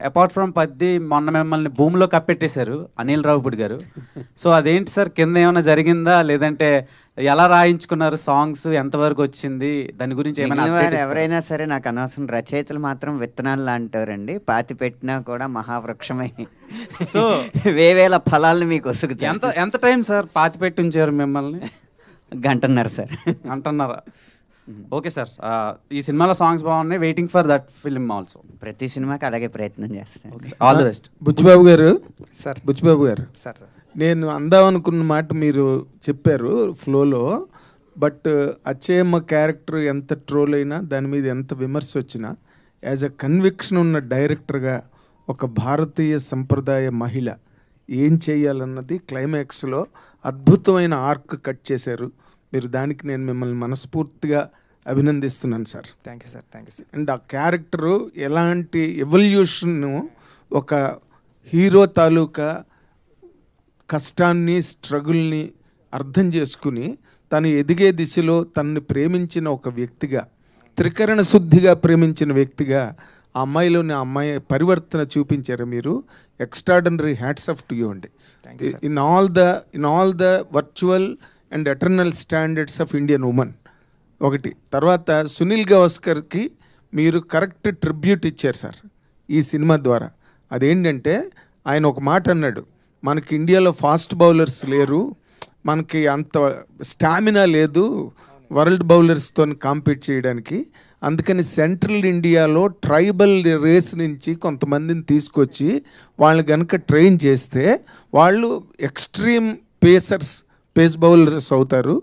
అపార్ట్ ఫ్రమ్ పద్ది మొన్న మిమ్మల్ని భూమిలో కప్పెట్టేశారు అనిల్ రావుపూడి గారు. సో అదేంటి సార్, కింద ఏమైనా జరిగిందా, లేదంటే ఎలా రాయించుకున్నారు సాంగ్స్, ఎంతవరకు వచ్చింది, దాని గురించి ఏమైనా? ఎవరైనా సరే నాకు అనవసరం, రచయితలు మాత్రం విత్తనాలు లాంటారండి, పాతి పెట్టినా కూడా మహావృక్షమై సో వేవేల ఫలాలను మీకు వసుకుతాయి. ఎంత టైం సార్ పాతి పెట్టి ఉంచారు మిమ్మల్ని? 1.5 గంట సార్. 1.5 గంట. ఓకే సార్, ఈ సినిమాలో సాంగ్స్ బాగున్నాయి, waiting for that film also. ప్రతి సినిమాకి అలాగే ప్రయత్నం చేస్తాను. All the best. Buchibabu garu sir, Buchibabu garu sir, నేను అందామనుకున్న మాట మీరు చెప్పారు ఫ్లోలో. బట్ అచ్చేయమ్మ క్యారెక్టర్ ఎంత ట్రోల్ అయినా, దాని మీద ఎంత విమర్శ వచ్చినా, యాజ్ అ కన్విక్షన్ ఉన్న డైరెక్టర్గా ఒక భారతీయ సంప్రదాయ మహిళ ఏం చేయాలన్నది క్లైమాక్స్లో అద్భుతమైన ఆర్క్ కట్ చేశారు మీరు. దానికి నేను మిమ్మల్ని మనస్ఫూర్తిగా అభినందిస్తున్నాను sir. Thank you sir. Thank you sir. And ఆ క్యారెక్టరు ఎలాంటి ఎవల్యూషన్ను, ఒక హీరో తాలూకా కష్టాన్ని, స్ట్రగుల్ని అర్థం చేసుకుని తను ఎదిగే దిశలో తనని ప్రేమించిన ఒక వ్యక్తిగా, త్రికరణ శుద్ధిగా ప్రేమించిన వ్యక్తిగా ఆ అమ్మాయి పరివర్తన చూపించారు మీరు. Extraordinary hats off to you అండి. In all the virtual and eternal standards of Indian women. ఒకటి తర్వాత సునీల్ గవాస్కర్కి మీరు కరెక్ట్ ట్రిబ్యూట్ ఇచ్చారు సార్ ఈ సినిమా ద్వారా. అదేంటంటే ఆయన ఒక మాట అన్నాడు, మనకి ఇండియాలో ఫాస్ట్ బౌలర్స్ లేరు, మనకి అంత స్టామినా లేదు వరల్డ్ బౌలర్స్తో కాంపీట్ చేయడానికి, అందుకని సెంట్రల్ ఇండియాలో ట్రైబల్ రేస్ నుంచి కొంతమందిని తీసుకొచ్చి వాళ్ళని కనుక ట్రైన్ చేస్తే వాళ్ళు ఎక్స్ట్రీమ్ పేస్ బౌలర్స్ అవుతారు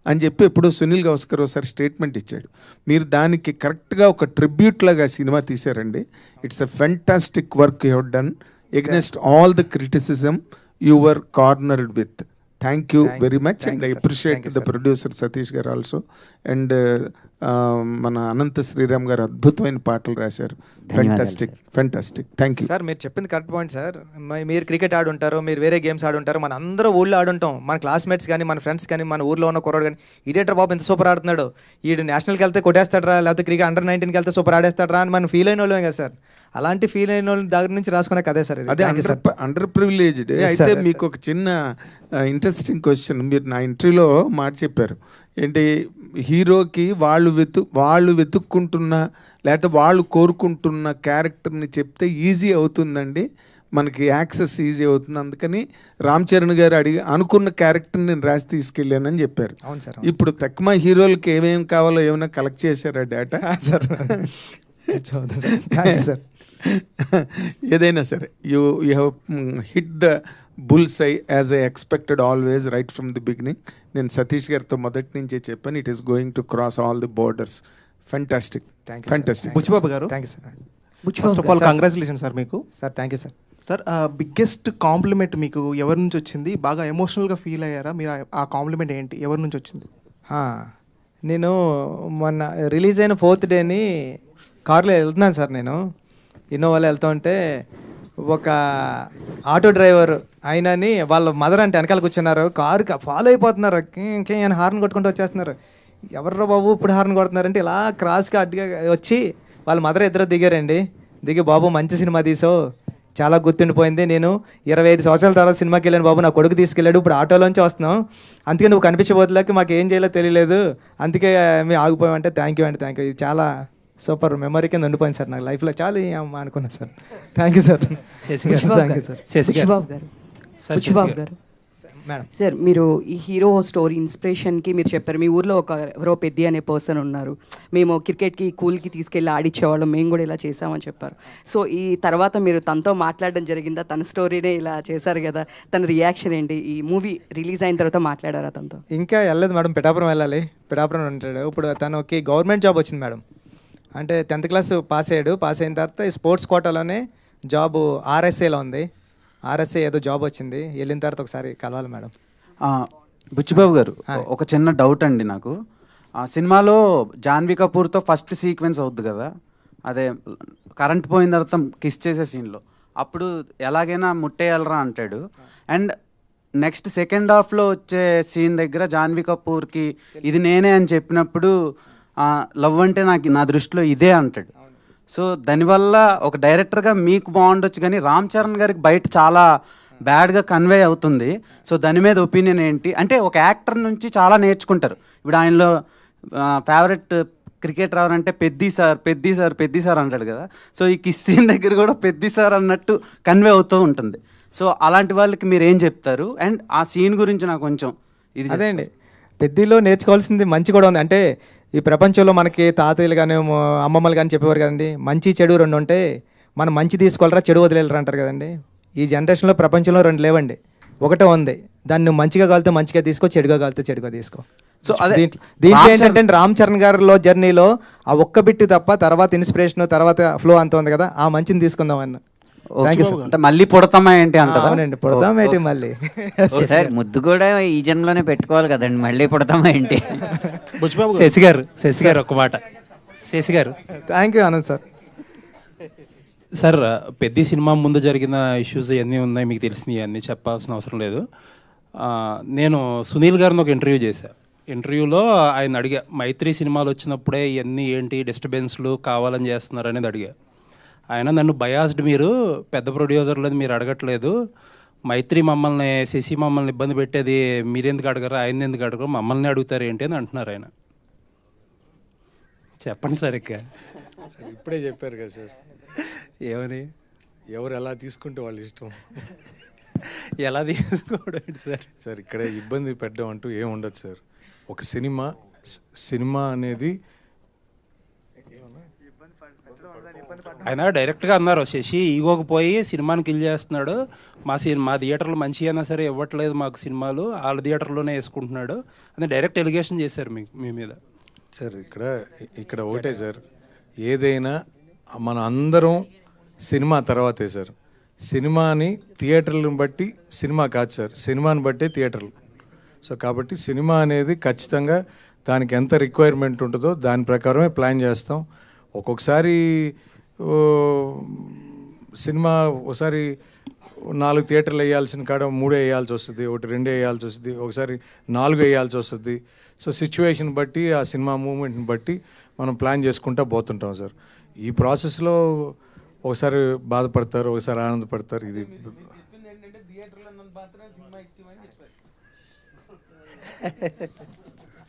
అని చెప్పి ఎప్పుడో సునీల్ గవాస్కర్ ఒకసారి స్టేట్మెంట్ ఇచ్చాడు. మీరు దానికి కరెక్ట్గా ఒక ట్రిబ్యూట్ లాగా సినిమా తీశారండి. It's a fantastic work you have done against all the criticism you were cornered with. Thank you very much, and I appreciate the producer Satish Gar also, and మన అనంత శ్రీరామ్ గారు అద్భుతమైన పాటలు రాశారు. Fantastic fantastic. Thank you sir. మీరు చెప్పింది correct point sir. మీరు cricket ఆడుంటారు, మీరు వేరే గేమ్స్ ఆడుంటారు, మన అందరూ ఊళ్ళో ఆడుంటాం. మన క్లాస్మేట్స్ కానీ, మన ఫ్రెండ్స్ కానీ, మన ఊర్లో ఉన్న కుర్రాడు కానీ, ఇదేటర్ బాబు ఎంత సూపర్ ఆడుతున్నాడు, ఈడు నేషనల్కి వెళ్తే కొట్టేస్తాడరా, లేకపోతే క్రికెట్ అండర్-19కి వెళ్తే సూపర్ ఆడేస్తాడరా అని మనం ఫీల్ అయిన వాళ్ళమే కదా సార్. అలాంటి ఫీల్ అయిన వాళ్ళ దగ్గర నుంచి రాసుకునే కదే సార్. అదే అండర్ ప్రివిలేజ్డ్. అయితే మీకు ఒక చిన్న ఇంట్రెస్టింగ్ క్వశ్చన్. మీరు నా ఇంటర్వ్యూలో మాట చెప్పారు ఏంటి, హీరోకి వాళ్ళు వెతుక్కుంటున్న లేకపోతే వాళ్ళు కోరుకుంటున్న క్యారెక్టర్ని చెప్తే ఈజీ అవుతుందండి, మనకి యాక్సెస్ ఈజీ అవుతుంది, అందుకని రామ్ చరణ్ గారు అనుకున్న క్యారెక్టర్ని నేను రాసి తీసుకెళ్ళానని చెప్పారు. అవును సార్. ఇప్పుడు తక్కువ హీరోలకి ఏమేమి కావాలో ఏమైనా కలెక్ట్ చేశారా డేటా? సార్ ఏదైనా సరే you have hit the bulls eye as I expected always right from the beginning. నేను సతీష్ గారితో మొదటి నుంచే చెప్పాను, it is going to cross all the borders. Fantastic fantastic. Buchibabu garu, thank you sir. First of all congratulation sir మీకు. Sir thank you sir. Sir biggest compliment మీకు ఎవరి నుంచి వచ్చింది? బాగా ఎమోషనల్గా ఫీల్ అయ్యారా మీరు? ఆ కాంప్లిమెంట్ ఏంటి, ఎవరి నుంచి వచ్చింది? నేను మొన్న రిలీజ్ అయిన 4th డేని కార్లో వెళ్తున్నాను సార్. నేను ఇన్నోవాలో వెళ్తూ ఉంటే ఒక ఆటో డ్రైవర్ ఆయనని వాళ్ళ మదర్ అంటే వెనకాల కూర్చున్నారు, కారుకి ఫాలో అయిపోతున్నారు, ఆయన హార్న్ కొట్టుకుంటూ వచ్చేస్తున్నారు. ఎవర్రా బాబు ఇప్పుడు హార్న్ కొడుతున్నారంటే ఇలా క్రాస్గా అడ్డుగా వచ్చి వాళ్ళ మదర్ ఇద్దరు దిగారండి. దిగి, బాబు మంచి సినిమా తీసావు, చాలా గుర్తుండిపోయింది, నేను 25 సంవత్సరాల తర్వాత సినిమాకి వెళ్ళాను బాబు, నా కొడుకు తీసుకెళ్ళాడు, ఇప్పుడు ఆటోలోంచి వస్తున్నాం, అందుకే నువ్వు కనిపించబోతులకి మాకు ఏం చేయాలో తెలియలేదు, అందుకే మేము ఆగిపోయామంటే థ్యాంక్ యూ అండి, థ్యాంక్ యూ. ఇది చాలా సూపర్ మెమరీ కింద ఉండిపోయింది సార్ నాకు లైఫ్లో. చాలా అనుకున్నాను sir. Thank you sir. Thank you sir. Buchibabu garu madam sir, మీరు ఈ హీరో స్టోరీ ఇన్స్పిరేషన్కి మీరు చెప్పారు, మీ ఊర్లో ఎవరో పెద్ది అనే పర్సన్ ఉన్నారు, మేము క్రికెట్కి కూల్కి తీసుకెళ్ళి ఆడిచ్చేవాళ్ళం, మేము కూడా ఇలా చేసామని చెప్పారు. సో ఈ తర్వాత మీరు తనతో మాట్లాడడం జరిగిందా? తన స్టోరీనే ఇలా చేశారు కదా, తన రియాక్షన్ ఏంటి? ఈ మూవీ రిలీజ్ అయిన తర్వాత మాట్లాడారా తనతో? ఇంకా వెళ్ళలేదు మేడం, పిఠాపురం వెళ్ళాలి. పిఠాపురం ఉంటాడు ఇప్పుడు. తనకి గవర్నమెంట్ జాబ్ వచ్చింది మేడం. అంటే 10th క్లాస్ పాస్ అయ్యాడు. పాస్ అయిన తర్వాత ఈ స్పోర్ట్స్ కోటాలోనే జాబు ఆర్ఎస్ఏలో ఉంది. ఆర్ఎస్ఏ ఏదో జాబ్ వచ్చింది, వెళ్ళిన తర్వాత ఒకసారి కలవాలి మేడం. బుచ్చిబాబు గారు, ఒక చిన్న డౌట్ అండి నాకు. సినిమాలో జాన్వీ కపూర్తో ఫస్ట్ సీక్వెన్స్ అవుద్ది కదా, అదే కరెంట్ పోయిన తర్వాత కిస్ చేసే సీన్లో, అప్పుడు ఎలాగైనా ముట్టేయాలరా అంటాడు. అండ్ నెక్స్ట్ సెకండ్ హాఫ్లో వచ్చే సీన్ దగ్గర జాన్వీ కపూర్కి ఇది నేనే అని చెప్పినప్పుడు లవ్ అంటే నా దృష్టిలో ఇదే అంటాడు. సో దానివల్ల ఒక డైరెక్టర్గా మీకు బాగుండొచ్చు, కానీ రామ్ చరణ్ గారికి బయట చాలా బ్యాడ్గా కన్వే అవుతుంది. సో దాని మీద ఒపీనియన్ ఏంటి? అంటే ఒక యాక్టర్ నుంచి చాలా నేర్చుకుంటారు. ఇప్పుడు ఆయనలో ఫేవరెట్ క్రికెటర్ ఎవరంటే పెద్ది సార్ అంటాడు కదా. సో ఈ కిస్ సీన్ దగ్గర కూడా పెద్ది సార్ అన్నట్టు కన్వే అవుతూ ఉంటుంది. సో అలాంటి వాళ్ళకి మీరు ఏం చెప్తారు? అండ్ ఆ సీన్ గురించి నాకు కొంచెం ఇది అదే అండి, పెద్దిలో నేర్చుకోవాల్సింది మంచి కూడా ఉంది. అంటే ఈ ప్రపంచంలో మనకి తాతయ్యలు కానీ అమ్మమ్మలు కానీ చెప్పేవారు కదండి, మంచి చెడు 2 ఉంటే మనం మంచి తీసుకోవాలరా, చెడు వదిలేలరా అంటారు కదండి. ఈ జనరేషన్లో ప్రపంచంలో 2 లేవండి, ఒకటే ఉంది. దాన్ని నువ్వు మంచిగా కాలితే మంచిగా తీసుకో, చెడుగా కాలితే చెడుగా తీసుకో. సో దీంట్లో ఏంటంటే రామ్ చరణ్ గారిలో జర్నీలో ఆ ఒక్క బిట్టు తప్ప తర్వాత ఇన్స్పిరేషన్ తర్వాత ఫ్లో అంత ఉంది కదా, ఆ మంచిని తీసుకుందాం అన్న. అంటే మళ్ళీ పుడతామా ఏంటి అంటారా? అవునండి, పుడతామా ఏంటి మళ్ళీ. సార్ ముద్దు కూడా ఈ జన్మలోనే పెట్టుకోవాలి కదండి, మళ్ళీ పుడతామా ఏంటి? శశి గారు ఒక మాట. శశి గారు, thank you Anand sir. Sir పెద్ద సినిమా ముందు జరిగిన ఇష్యూస్ ఇవన్నీ ఉన్నాయి, మీకు తెలిసినవి అన్నీ చెప్పాల్సిన అవసరం లేదు. నేను సునీల్ గారిని ఒక ఇంటర్వ్యూ చేశాను. ఇంటర్వ్యూలో ఆయన అడిగా, మైత్రి సినిమాలు వచ్చినప్పుడే ఇవన్నీ ఏంటి డిస్టర్బెన్స్లు కావాలని చేస్తున్నారు అనేది అడిగా. ఆయన నన్ను బయాస్డ్, మీరు పెద్ద ప్రొడ్యూసర్లని మీరు అడగట్లేదు, మైత్రి మమ్మల్ని శశి మమ్మల్ని ఇబ్బంది పెట్టేది మీరెందుకు అడగరు, ఆయన ఎందుకు అడగరు, మమ్మల్ని అడుగుతారు ఏంటి అని అంటున్నారు ఆయన. చెప్పండి సార్. ఇప్పుడే చెప్పారు కదా సార్, ఏమని? ఎవరు ఎలా తీసుకుంటే వాళ్ళు ఇష్టం. ఎలా తీసుకోవడం సార్ ఇక్కడ ఇబ్బంది పెట్టడం అంటూ ఏం ఉండదు సార్. ఒక సినిమా అనేది ఆయన డైరెక్ట్గా అన్నారు, శశి ఈగోకి పోయి సినిమాని కిల్ చేస్తున్నాడు, మా థియేటర్లు మంచి అయినా సరే ఇవ్వట్లేదు మాకు సినిమాలు, వాళ్ళ థియేటర్లోనే వేసుకుంటున్నాడు అని డైరెక్ట్ ఎలిగేషన్ చేశారు మీ మీద. సార్ ఇక్కడ ఒకటే సార్, ఏదైనా మన అందరం సినిమా తర్వాతే సార్. సినిమాని థియేటర్లను బట్టి సినిమా కాదు సార్, సినిమాని బట్టే థియేటర్లు. సో కాబట్టి సినిమా అనేది ఖచ్చితంగా దానికి ఎంత రిక్వైర్మెంట్ ఉంటుందో దాని ప్రకారమే ప్లాన్ చేస్తాం. ఒక్కొక్కసారి సినిమా ఒకసారి 4 థియేటర్లు వేయాల్సిన కాడ 3 వేయాల్సి వస్తుంది, 2 వేయాల్సి వస్తుంది, ఒకసారి 4 వేయాల్సి వస్తుంది. సో సిచ్యువేషన్ బట్టి ఆ సినిమా మూమెంట్ని బట్టి మనం ప్లాన్ చేసుకుంటూ పోతుంటాం సార్. ఈ ప్రాసెస్లో ఒకసారి బాధపడతారు, ఒకసారి ఆనందపడతారు. ఇది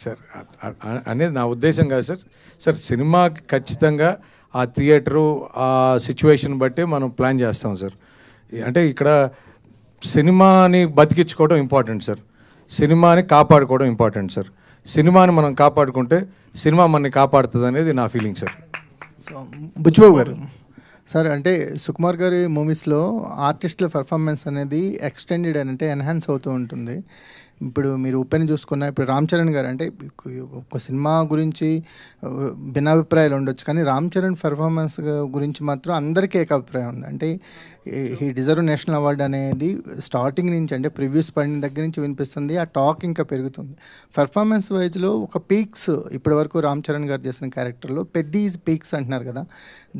సార్ అనేది నా ఉద్దేశం కాదు సార్. సార్ సినిమాకి ఖచ్చితంగా ఆ థియేటరు ఆ సిచ్యువేషన్ బట్టి మనం ప్లాన్ చేస్తాం సార్. అంటే ఇక్కడ సినిమాని బతికించుకోవడం ఇంపార్టెంట్ సార్, సినిమాని కాపాడుకోవడం ఇంపార్టెంట్ సార్. సినిమాని మనం కాపాడుకుంటే సినిమా మనని కాపాడుతుంది అనేది నా feeling sir. So Buchibabu garu sir, అంటే సుకుమార్ గారి మూవీస్లో ఆర్టిస్టుల పర్ఫార్మెన్స్ అనేది ఎక్స్టెండెడ్ అంటే ఎన్హాన్స్ అవుతూ ఉంటుంది. ఇప్పుడు మీరు ఉప్పెని చూసుకున్న ఇప్పుడు రామ్ చరణ్ గారు అంటే ఒక సినిమా గురించి భిన్నాభిప్రాయాలు ఉండొచ్చు, కానీ రామ్ చరణ్ పర్ఫార్మెన్స్ గురించి మాత్రం అందరికీ ఏకాభిప్రాయం ఉంది. అంటే హీ డిజర్వ్ నేషనల్ అవార్డు అనేది స్టార్టింగ్ నుంచి అంటే ప్రివ్యూస్ పడిన దగ్గర నుంచి వినిపిస్తుంది. ఆ టాక్ ఇంకా పెరుగుతుంది. పర్ఫార్మెన్స్ వైజ్లో ఒక పీక్స్ ఇప్పటి వరకు రామ్ చరణ్ గారు చేసిన క్యారెక్టర్లో పెద్ద పీక్స్ అంటున్నారు కదా,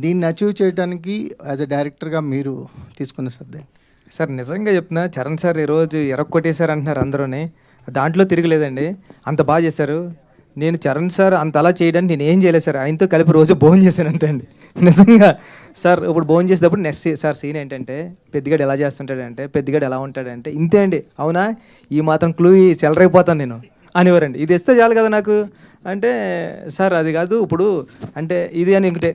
దీన్ని అచీవ్ చేయడానికి యాజ్ ఎ డైరెక్టర్గా మీరు తీసుకున్న శ్రద్ధ సార్? నిజంగా చెప్తున్నా, చరణ్ సార్ ఈరోజు ఎరక్కొట్టేశారు అంటున్నారు అందరూని, దాంట్లో తిరగలేదండి. అంత బాగా చేశారు. నేను చరణ్ సార్ అంత అలా చేయడానికి నేను ఏం చేయలేదు సార్, ఆయనతో కలిపి రోజు భోజనం చేశాను అంతే అండి. నిజంగా సార్ ఇప్పుడు భోజనం చేసేటప్పుడు నెక్స్ట్ సార్ సీన్ ఏంటంటే పెద్దగాడు ఎలా చేస్తుంటాడంటే, పెద్దగాడు ఎలా ఉంటాడంటే ఇంతే అండి. అవునా, ఈ మాత్రం క్లూ చెలరైపోతాను నేను అనేవారండి. ఇది ఇస్తే చాలు కదా నాకు అంటే, సార్ అది కాదు ఇప్పుడు అంటే ఇది అని ఇంకటే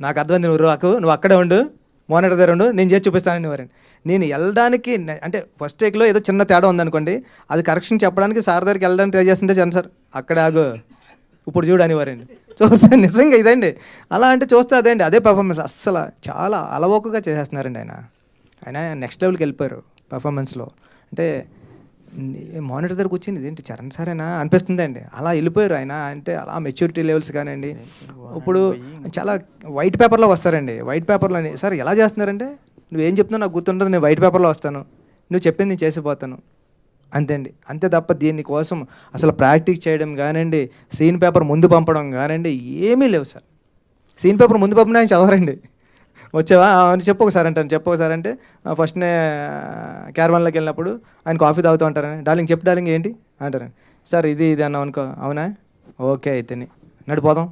నాకు అర్థమైంది, నువ్వు అక్కడే ఉండు, మోనిటర్ దగ్గర ఉండు, నేను చేసి చూపిస్తానని వారండి. నేను వెళ్ళడానికి అంటే ఫస్ట్ టేక్లో ఏదో చిన్న తేడా ఉందనుకోండి, అది కరెక్షన్ చెప్పడానికి సార్ దగ్గరికి వెళ్ళడానికి ట్రై చేస్తుంటే చరణ్ సార్ అక్కడే ఆగు, ఇప్పుడు చూడు అనేవారండి. చూస్తే నిజంగా ఇదండి, అలా అంటే చూస్తే అదే అండి, అదే పర్ఫార్మెన్స్. అస్సలు చాలా అలవోకగా చేసేస్తున్నారండి ఆయన నెక్స్ట్ లెవెల్కి వెళ్ళిపోయారు పర్ఫార్మెన్స్లో. అంటే మానిటర్ దగ్గరకు వచ్చింది ఇదేంటి చరణ్ సారేనా అనిపిస్తుంది అండి, అలా వెళ్ళిపోయారు ఆయన. అంటే అలా మెచ్యూరిటీ లెవెల్స్ కానివ్వండి. ఇప్పుడు చాలా వైట్ పేపర్లో వస్తారండి, వైట్ పేపర్లో సార్ ఎలా చేస్తున్నారంటే నువ్వేం చెప్తున్నావు నాకు గుర్తుంటుంది, నేను వైట్ పేపర్లో వస్తాను, నువ్వు చెప్పింది నేను చేసిపోతాను అంతే అండి. అంతే తప్ప దీనికోసం అసలు ప్రాక్టీస్ చేయడం కానివ్వండి, సీన్ పేపర్ ముందు పంపడం కానివ్వండి ఏమీ లేవు సార్. సీన్ పేపర్ ముందు పంపిన ఆయన చదవరండి. వచ్చావా అని చెప్పు ఒకసారి అంటాను, చెప్పు ఒకసారి అంటే ఫస్ట్నే క్యారవాన్లోకి వెళ్ళినప్పుడు ఆయన కాఫీ తాగుతూ ఉంటారని, డార్లింగ్ చెప్పు డార్లింగ్ ఏంటి అంటారండి. సార్ ఇది అన్నావు అనుకో, అవునా ఓకే అయితే నడిపోదాం,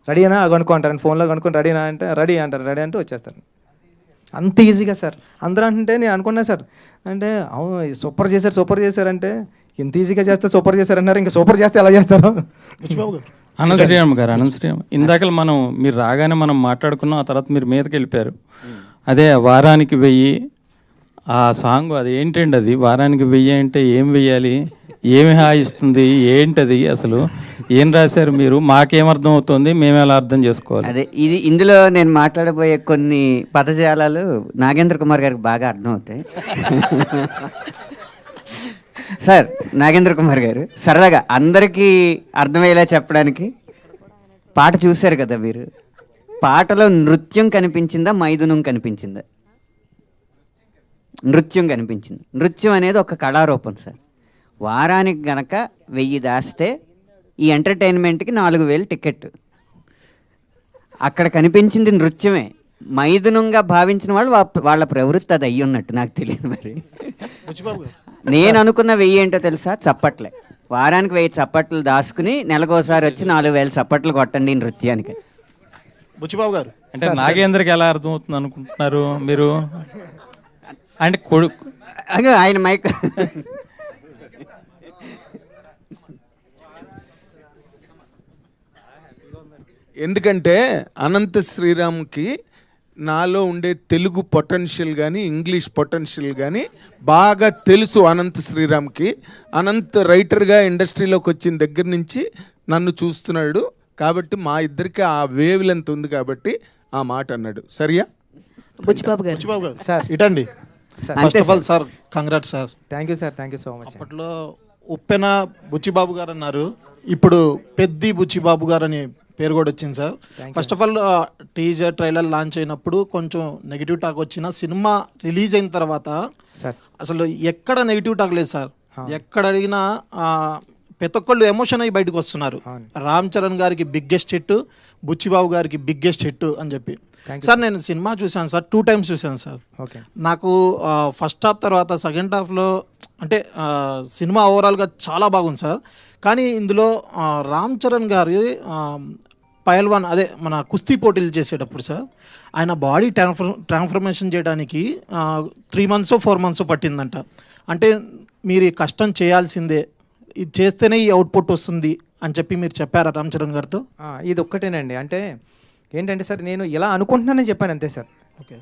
రెడీ అయినా కనుక్కో అంటారండి, ఫోన్లో కనుక్కొని రెడీనా అంటే రెడీ అంటారు, రెడీ అంటే వచ్చేస్తారు. అంత ఈజీగా సార్. అందరూ అంటే నేను అనుకున్నా సార్ అంటే అవును సూపర్ చేశారంటే ఇంత ఈజీగా చేస్తే సూపర్ చేశారన్నారు, ఇంకా సూపర్ చేస్తే ఎలా చేస్తారు? అనంత శ్రీరామ్ గారు, అనంత శ్రీరామ్ ఇందాక మీరు రాగానే మనం మాట్లాడుకున్నాం, ఆ తర్వాత మీరు మీదకి వెళ్ళిపోయారు. అదే వారానికి 1000 ఆ సాంగ్, అది ఏంటండి అది వారానికి 1000 అంటే ఏం వెయ్యాలి, ఏమి హాయిస్తుంది, ఏంటది అసలు ఏం రాశారు మీరు, మాకేమర్థం అవుతుంది, మేము ఎలా అర్థం చేసుకోవాలి? అదే ఇది ఇందులో నేను మాట్లాడబోయే కొన్ని పదజాలాలు నాగేంద్ర కుమార్ గారికి బాగా అర్థం అవుతాయి. సార్ నాగేంద్ర కుమార్ గారు సరదాగా అందరికీ అర్థమయ్యేలా చెప్పడానికి, పాట చూశారు కదా మీరు, పాటలో నృత్యం కనిపించిందా మైథునం కనిపించిందా? నృత్యం కనిపించింది. నృత్యం అనేది ఒక కళారూపం సార్. వారానికి గనక 1000 దాస్తే ఈ ఎంటర్టైన్మెంట్కి 4000 టికెట్. అక్కడ కనిపించింది నృత్యమే. మైథునంగా భావించిన వాళ్ళు వాళ్ళ ప్రవృత్తి అది అయ్యి ఉన్నట్టు నాకు తెలియదు. మరి నేను అనుకున్న 1000 ఏంటో తెలుసా? చప్పట్లే. వారానికి 1000 చప్పట్లు దాచుకుని నెలకోసారి వచ్చి 4000 చప్పట్లు కొట్టండి నృత్యానికి. బుచ్చిబాబు గారు అంటే నాగేంద్రకి ఎలా అర్థమవుతుంది అనుకుంటున్నారు మీరు? అంటే ఆయన మైక్ ఎందుకంటే అనంత శ్రీరామ్కి నాలో ఉండే తెలుగు పొటెన్షియల్ కానీ ఇంగ్లీష్ పొటెన్షియల్ కానీ బాగా తెలుసు అనంత శ్రీరామ్కి. అనంత్ రైటర్గా ఇండస్ట్రీలోకి వచ్చిన దగ్గర నుంచి నన్ను చూస్తున్నాడు కాబట్టి మా ఇద్దరికి ఆ వేవ్ లెంత్ ఉంది కాబట్టి ఆ మాట అన్నాడు. సరియా? బుచ్చిబాబు గారు సార్ ఇటండి. First of all sir congrats sir. Thank you sir, thank you so much. అప్పట్లో ఉప్పెన బుచ్చిబాబు గారు అన్నారు, ఇప్పుడు పెద్ది బుచ్చిబాబు గారు అని పేరు కూడా వచ్చింది sir. First of all teaser trailer launch అయినప్పుడు కొంచెం నెగిటివ్ టాక్ వచ్చిన, సినిమా రిలీజ్ అయిన తర్వాత అసలు ఎక్కడ నెగిటివ్ టాక్ లేదు సార్. ఎక్కడ అడిగినా ప్రతి ఒక్కళ్ళు ఎమోషన్ అయ్యి బయటకు వస్తున్నారు. రామ్ చరణ్ గారికి బిగ్గెస్ట్ హిట్, బుచ్చిబాబు గారికి బిగ్గెస్ట్ హిట్ అని చెప్పి. సార్ నేను సినిమా చూశాను సార్, 2 times చూశాను సార్. నాకు ఫస్ట్ హాఫ్ తర్వాత సెకండ్ హాఫ్లో అంటే సినిమా ఓవరాల్గా చాలా బాగుంది సార్. కానీ ఇందులో రామ్ చరణ్ గారి పైల్వాన్ అదే మన కుస్తీ పోటీలు చేసేటప్పుడు సార్ ఆయన బాడీ ట్రాన్స్ఫర్మేషన్ చేయడానికి 3 months 4 months పట్టిందంట. అంటే మీరు ఈ కష్టం చేయాల్సిందే, ఇది చేస్తేనే ఈ అవుట్పుట్ వస్తుంది అని చెప్పి మీరు చెప్పారా రామ్ చరణ్ గారితో? ఇది ఒక్కటేనండి. అంటే ఏంటంటే సార్ నేను ఇలా అనుకుంటున్నానని చెప్పాను అంతే సార్.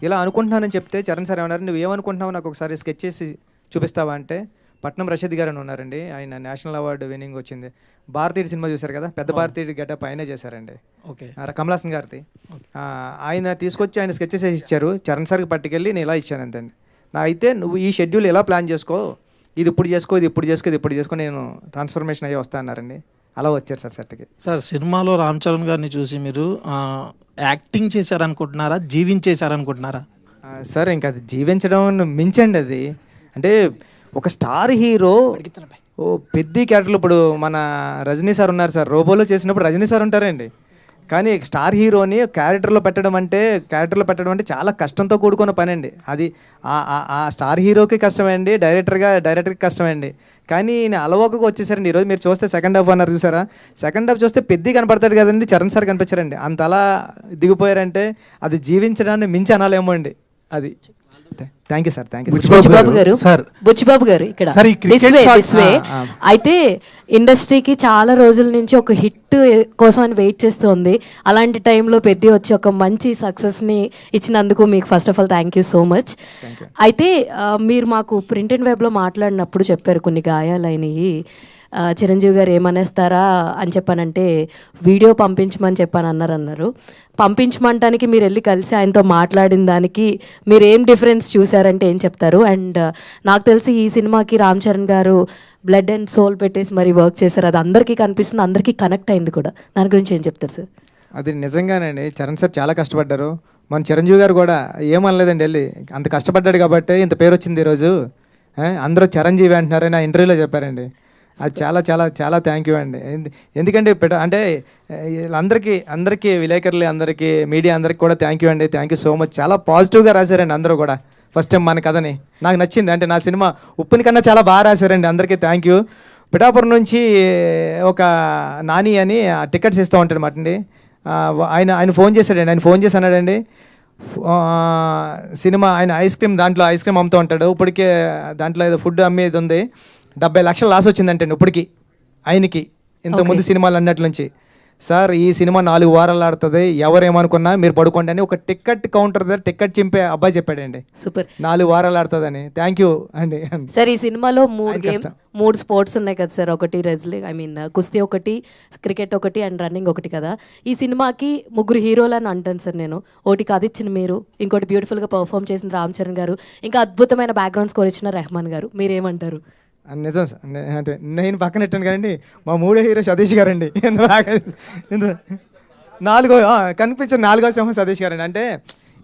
ఇలా అనుకుంటున్నానని చెప్తే చరణ్ సార్ ఏమన్నారు, నువ్వు ఏమనుకుంటున్నావు నాకు ఒకసారి స్కెచ్ చేసి చూపిస్తావా అంటే, పట్నం రషీద్ గారు అని ఉన్నారండి, ఆయన నేషనల్ అవార్డు విన్నింగ్ వచ్చింది. భారతీయుడు సినిమా చూశారు కదా, పెద్ద భారతీయుడు గెటప్ ఆయనే చేశారండి, కమలాసన్ గారిది. ఆయన తీసుకొచ్చి ఆయన స్కెచెస్ వేసి ఇచ్చారు, చరణ్ సార్కి పట్టుకెళ్ళి నేను ఇలా ఇచ్చాను అంతండి. నా అయితే నువ్వు ఈ షెడ్యూల్ ఎలా ప్లాన్ చేసుకో, ఇది ఇప్పుడు చేసుకో, ఇది ఇప్పుడు చేసుకో, ఇది ఇప్పుడు చేసుకో, నేను ట్రాన్స్ఫర్మేషన్ అయ్యి వస్తా అన్నారండి. అలా వచ్చారు సార్ సెట్కి. సార్ సినిమాలో రామ్ చరణ్ గారిని చూసి మీరు యాక్టింగ్ చేశారనుకుంటున్నారా, జీవించేశారనుకుంటున్నారా? సార్ ఇంకా అది జీవించడం మించండి అది. అంటే ఒక స్టార్ హీరో పెద్ద క్యారెక్టర్లు, ఇప్పుడు మన రజనీ సార్ ఉన్నారు సార్, రోబోలో చేసినప్పుడు రజనీ సార్ ఉంటారండి. కానీ స్టార్ హీరోని క్యారెక్టర్లో పెట్టడం అంటే చాలా కష్టంతో కూడుకున్న పని అండి. అది ఆ స్టార్ హీరోకి కష్టమే అండి, డైరెక్టర్కి కష్టమే అండి. కానీ నేను అలవోకగా వచ్చేసారండి. ఈరోజు మీరు చూస్తే సెకండ్ హాఫ్ అన్నారు చూసారా, సెకండ్ హాఫ్ చూస్తే పెద్ద కనపడతాడు కదండి, చరణ్ సార్ కనిపించారండి. అంత అలా దిగిపోయారంటే అది జీవించడాన్ని మించి అనాలేమో అండి అది. Thank you sir, thank you. Buchibabu garu ఇక్కడ this way. అయితే ఇండస్ట్రీకి చాలా రోజుల నుంచి ఒక హిట్ కోసం అని వెయిట్ చేస్తుంది. అలాంటి టైంలో పెద్ద వచ్చి ఒక మంచి సక్సెస్ని ఇచ్చినందుకు మీకు first of all thank you so much. అయితే మీరు మాకు ప్రింట్ అండ్ వెబ్లో మాట్లాడినప్పుడు చెప్పారు కొన్ని గాయాలైనవి, చిరంజీవి గారు ఏమనేస్తారా అని చెప్పానంటే వీడియో పంపించమని అన్నారు. పంపించమంటానికి మీరు వెళ్ళి కలిసి ఆయనతో మాట్లాడిన దానికి మీరు ఏం డిఫరెన్స్ చూసారంటే ఏం చెప్తారు? అండ్ నాకు తెలిసి ఈ సినిమాకి రామ్ చరణ్ గారు బ్లడ్ అండ్ సోల్ పెట్టేసి మరి వర్క్ చేశారు, అది అందరికీ కనిపిస్తుంది, అందరికీ కనెక్ట్ అయింది కూడా. దాని గురించి ఏం చెప్తారు సార్? అది నిజంగానండి, చరణ్ సార్ చాలా కష్టపడ్డారు. మన చిరంజీవి గారు కూడా ఏమనలేదండి, వెళ్ళి అంత కష్టపడ్డాడు కాబట్టి ఇంత పేరు వచ్చింది ఈరోజు, అందరూ చిరంజీవి అంటున్నారని ఆ ఇంటర్వ్యూలో చెప్పారండి. అది చాలా చాలా చాలా థ్యాంక్ యూ అండి. ఎందుకంటే అంటే అందరికీ విలేకరులు, అందరికీ మీడియా అందరికీ కూడా థ్యాంక్ యూ అండి, థ్యాంక్ యూ సో మచ్. చాలా పాజిటివ్గా రాశారండి అందరూ కూడా. ఫస్ట్ టైం మన కథని నాకు నచ్చింది, అంటే నా సినిమా ఉప్పుని కన్నా చాలా బాగా రాశారండి. అందరికీ థ్యాంక్ యూ. పిఠాపురం నుంచి ఒక నాని అని టికెట్స్ ఇస్తూ ఉంటాడు మాట అండి, ఆయన ఫోన్ చేశాడండి. ఆయన ఫోన్ చేసి అన్నాడండి, సినిమా ఆయన ఐస్ క్రీమ్ అమ్ముతూ ఉంటాడు, ఇప్పటికే దాంట్లో ఏదో ఫుడ్ అమ్మేది ఉంది, 70 లక్షలు లాస్ వచ్చిందంటే ఇప్పటికి ఆయనకి, ఇంతకుముందు సినిమాలు అన్నట్ల నుంచి. సార్ ఈ సినిమా 4 వారాలు ఆడుతుంది, ఎవరేమనుకున్నా మీరు పడుకోండి అని ఒక టికెట్ కౌంటర్ దగ్గర టికెట్ చింపే అబ్బాయి చెప్పాడండి. సూపర్, 4 వారాలు ఆడుతుందని. థ్యాంక్ యూ అండి. సార్ ఈ సినిమాలో 3 స్పోర్ట్స్ ఉన్నాయి కదా సార్, ఒకటి కుస్తీ ఒకటి, క్రికెట్ ఒకటి అండ్ రన్నింగ్ ఒకటి కదా. ఈ సినిమాకి 3 హీరోలు అని అంటాను సార్ నేను. ఒకటి కథిచ్చిన మీరు, ఇంకోటి బ్యూటిఫుల్గా పర్ఫామ్ చేసిన రామ్ చరణ్ గారు, ఇంకా అద్భుతమైన బ్యాక్గ్రౌండ్ స్కోర్ ఇచ్చిన రెహమాన్ గారు. మీరేమంటారు? నిజం సార్, అంటే నేను పక్కన పెట్టాను కదండి, మా 3వ హీరో సతీష్ గారండి. 4వ సింహం సతీష్ గారండి. అంటే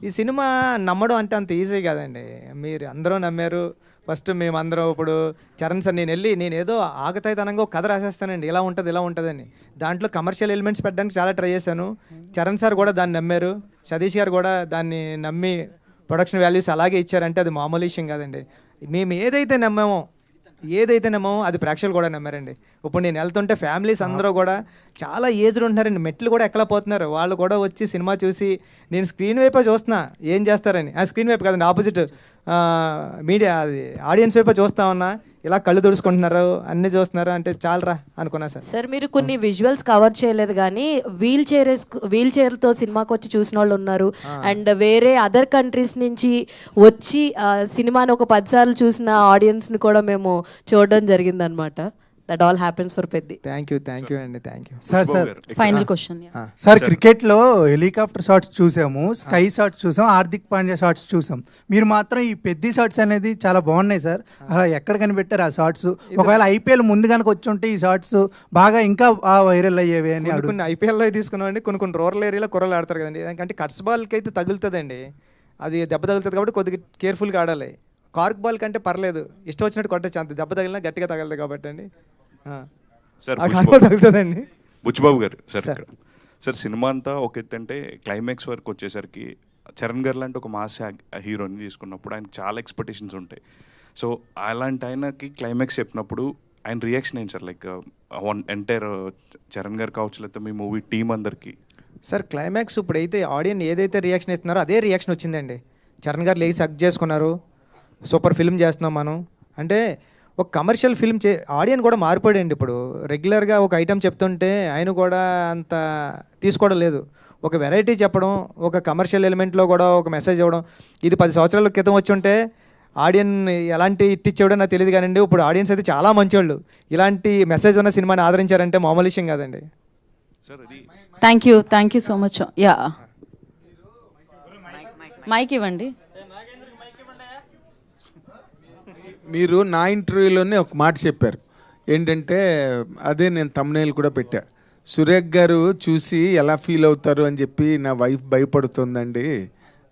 ఈ సినిమా నమ్మడం అంటే అంత ఈజీ కాదండి. మీరు అందరూ నమ్మారు. ఫస్ట్ మేమందరం ఇప్పుడు చరణ్ సార్ నేను ఏదో ఆగతాయితనంగా ఒక కథ రాసేస్తానండి, ఇలా ఉంటుందని. దాంట్లో కమర్షియల్ ఎలిమెంట్స్ పెట్టడానికి చాలా ట్రై చేశాను. చరణ్ సార్ కూడా దాన్ని నమ్మారు, సతీష్ గారు కూడా దాన్ని నమ్మి ప్రొడక్షన్ వాల్యూస్ అలాగే ఇచ్చారంటే అది మామూలు విషయం కాదండి. మేము ఏదైతే నమ్మామో అది ప్రేక్షకులు కూడా నమ్మారండి. ఇప్పుడు నేను వెళ్తుంటే ఫ్యామిలీస్ అందరూ కూడా చాలా ఏజ్డ్ ఉంటున్నారండి, మెట్లు కూడా ఎక్కలేకపోతున్నారు. వాళ్ళు కూడా వచ్చి సినిమా చూసి, నేను స్క్రీన్ వైపే చూస్తున్నా ఏం చేస్తారని, స్క్రీన్ వైపు కాదండి, ఆపోజిట్ మీడియా అది ఆడియన్స్ వైపే చూస్తా ఉన్నా, ఇలా కళ్ళు తుడుచుకుంటున్నారు, అన్నీ చూస్తున్నారు అంటే చాలరా అనుకున్నా సార్. సార్ మీరు కొన్ని విజువల్స్ కవర్ చేయలేదు కానీ వీల్ చైర్తో సినిమాకి వచ్చి చూసిన వాళ్ళు ఉన్నారు, అండ్ వేరే అదర్ కంట్రీస్ నుంచి వచ్చి సినిమాని ఒక 10 సార్లు చూసిన ఆడియన్స్ని కూడా మేము చూడడం జరిగిందనమాట. That all happens for Peddi. Thank you అండి, thank you sir. Final question sir, క్రికెట్లో హెలికాప్టర్ షాట్స్ చూసాము, స్కై షాట్స్ చూసాం, హార్దిక్ పాండ్యా షాట్స్ చూసాం. మీరు మాత్రం ఈ పెద్ద షాట్స్ అనేది చాలా బాగున్నాయి సార్. అలా ఎక్కడ కనిపెట్టారు ఆ షాట్స్? ఒకవేళ ఐపీఎల్ ముందు కనుక వచ్చి ఉంటే ఈ షాట్స్ బాగా ఇంకా వైరల్ అయ్యేవి అని. కొన్ని ఐపీఎల్లో తీసుకున్నామండి, కొన్ని రూరల్ ఏరియాలో కుర్రలు ఆడతారు కదండి, అంటే కట్స్ బాల్కి అయితే తగులుతుందండి, అది దెబ్బ తగులుతుంది కాబట్టి కొద్దిగా కేర్ఫుల్గా ఆడాలి. కార్క్ బాల్ కంటే పర్లేదు, ఇష్టం వచ్చినట్టు కొట్టచ్చు, అంత దెబ్బ తగిలినా గట్టిగా తగలదు కాబట్టి అండి. సార్ ఆ కాలువ తగ్గుతుందండి. Buchibabu garu sir sir. ఇక్కడ సార్ సినిమా అంతా ఒక ఎత్తు అంటే క్లైమాక్స్ వరకు వచ్చేసరికి చరణ్ గారు లాంటి ఒక మాస్ హీరోని తీసుకున్నప్పుడు ఆయనకి చాలా ఎక్స్పెక్టేషన్స్ ఉంటాయి. సో అలాంటి ఆయనకి క్లైమాక్స్ చెప్పినప్పుడు ఆయన రియాక్షన్ ఏంటి సార్? లైక్ ఎంటైర్ చరణ్ గారు కావచ్చు, లేకపోతే మీ మూవీ టీం అందరికి. సార్ క్లైమాక్స్ ఇప్పుడైతే ఆడియన్స్ ఏదైతే రియాక్షన్ ఇస్తున్నారో అదే రియాక్షన్ వచ్చిందండి. చరణ్ గారు లేచి హగ్ చేసుకున్నారు, సూపర్ ఫిల్మ్ చేస్తున్నాం మనం అంటే. ఒక కమర్షియల్ ఫిల్మ్ ఆడియన్స్ కూడా మారిపోయాడండి. ఇప్పుడు రెగ్యులర్గా ఒక ఐటెం చెప్తుంటే ఆయన కూడా అంత తీసుకోవడం లేదు. ఒక వెరైటీ చెప్పడం, ఒక కమర్షియల్ ఎలిమెంట్లో కూడా ఒక మెసేజ్ ఇవ్వడం. ఇది 10 సంవత్సరాల క్రితం వచ్చి ఉంటే ఆడియన్స్ ఎలాంటి హిట్ ఇచ్చేవాడో నాకు తెలియదు కానండి. ఇప్పుడు ఆడియన్స్ అయితే చాలా మంచివాళ్ళు. ఇలాంటి మెసేజ్ ఉన్న సినిమాని ఆదరించారంటే మామూలు విషయం కాదండి. Thank you so much. Yeah, mike ఇవ్వండి. మీరు నా ఇంటర్వ్యూలోనే ఒక మాట చెప్పారు ఏంటంటే, అదే నేను thumbnail కూడా పెట్టా, సురేఖ్ గారు చూసి ఎలా ఫీల్ అవుతారు అని చెప్పి నా వైఫ్ భయపడుతుందండి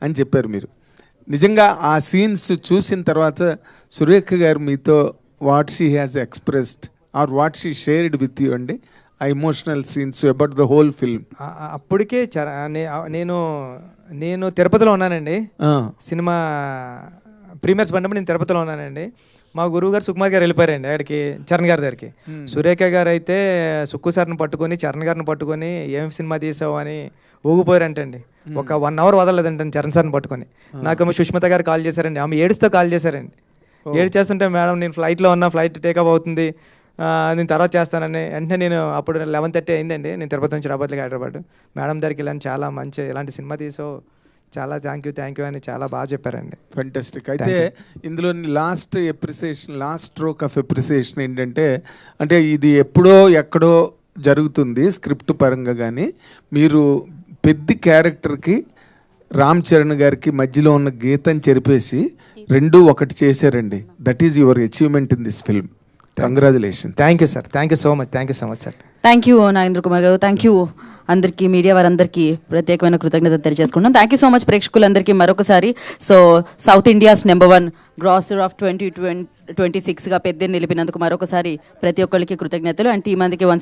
అని చెప్పారు మీరు. నిజంగా ఆ సీన్స్ చూసిన తర్వాత సురేఖ గారు మీతో what she has expressed are what she shared with you అండి, ఆ emotional scenes about the whole film? అప్పటికే నేను తిరుపతిలో ఉన్నానండి. సినిమా ప్రీమియర్స్ పడినప్పుడు నేను తిరుపతిలో ఉన్నానండి. మా గురువు గారు సుకుమార్ గారు వెళ్ళిపోయారండి అక్కడికి, చరణ్ గారి దగ్గరికి. సురేఖ గారు అయితే సుక్కు సార్ని పట్టుకొని చరణ్ గారిని పట్టుకొని ఏం సినిమా తీసావు అని ఊగిపోయారంటండి. ఒక 1 hour వదలలేదంటండి చరణ్ సార్ని పట్టుకొని. నాకేమో సుష్మిత గారు కాల్ చేశారండి, ఆమె ఏడుస్తూ కాల్ చేశారండి. ఏడ్చేస్తుంటే మేడం నేను ఫ్లైట్లో ఉన్నా, ఫ్లైట్ టేకప్ అవుతుంది, నేను తర్వాత చేస్తానని. వెంటనే నేను అప్పుడు 11:30 అయిందండి, నేను తిరుపతి నుంచి రాబోతులకి హైదరాబాద్. మేడం దగ్గరికి వెళ్ళాను, చాలా మంచి ఇలాంటి సినిమా తీసావు, చాలా థ్యాంక్ యూ అని చాలా బాగా చెప్పారండి. ఫెంటాస్టిక్. అయితే ఇందులో లాస్ట్ స్ట్రోక్ ఆఫ్ ఎప్రిసియేషన్ ఏంటంటే, అంటే ఇది ఎప్పుడో ఎక్కడో జరుగుతుంది స్క్రిప్ట్ పరంగా, కానీ మీరు పెద్ద క్యారెక్టర్కి రామ్ చరణ్ గారికి మధ్యలో ఉన్న గీతని చెరిపేసి రెండు ఒకటి చేశారండి. That is your achievement in this film. Congratulations. Thank you sir, thank you so much sir. Thank you Nagendra Kumar garu. Thank you అందరికీ, మీడియా వారందరికీ ప్రత్యేకమైన కృతజ్ఞత తెలియజేసుకుంటున్నాం. థ్యాంక్ యూ సో మచ్ ప్రేక్షకులందరికీ మరొకసారి. So south India's #1 grosser of 2026గా పెద్దని నిలిపినందుకు మరొకసారి ప్రతి ఒక్కరికి కృతజ్ఞతలు. అండ్ టీం అందరికీ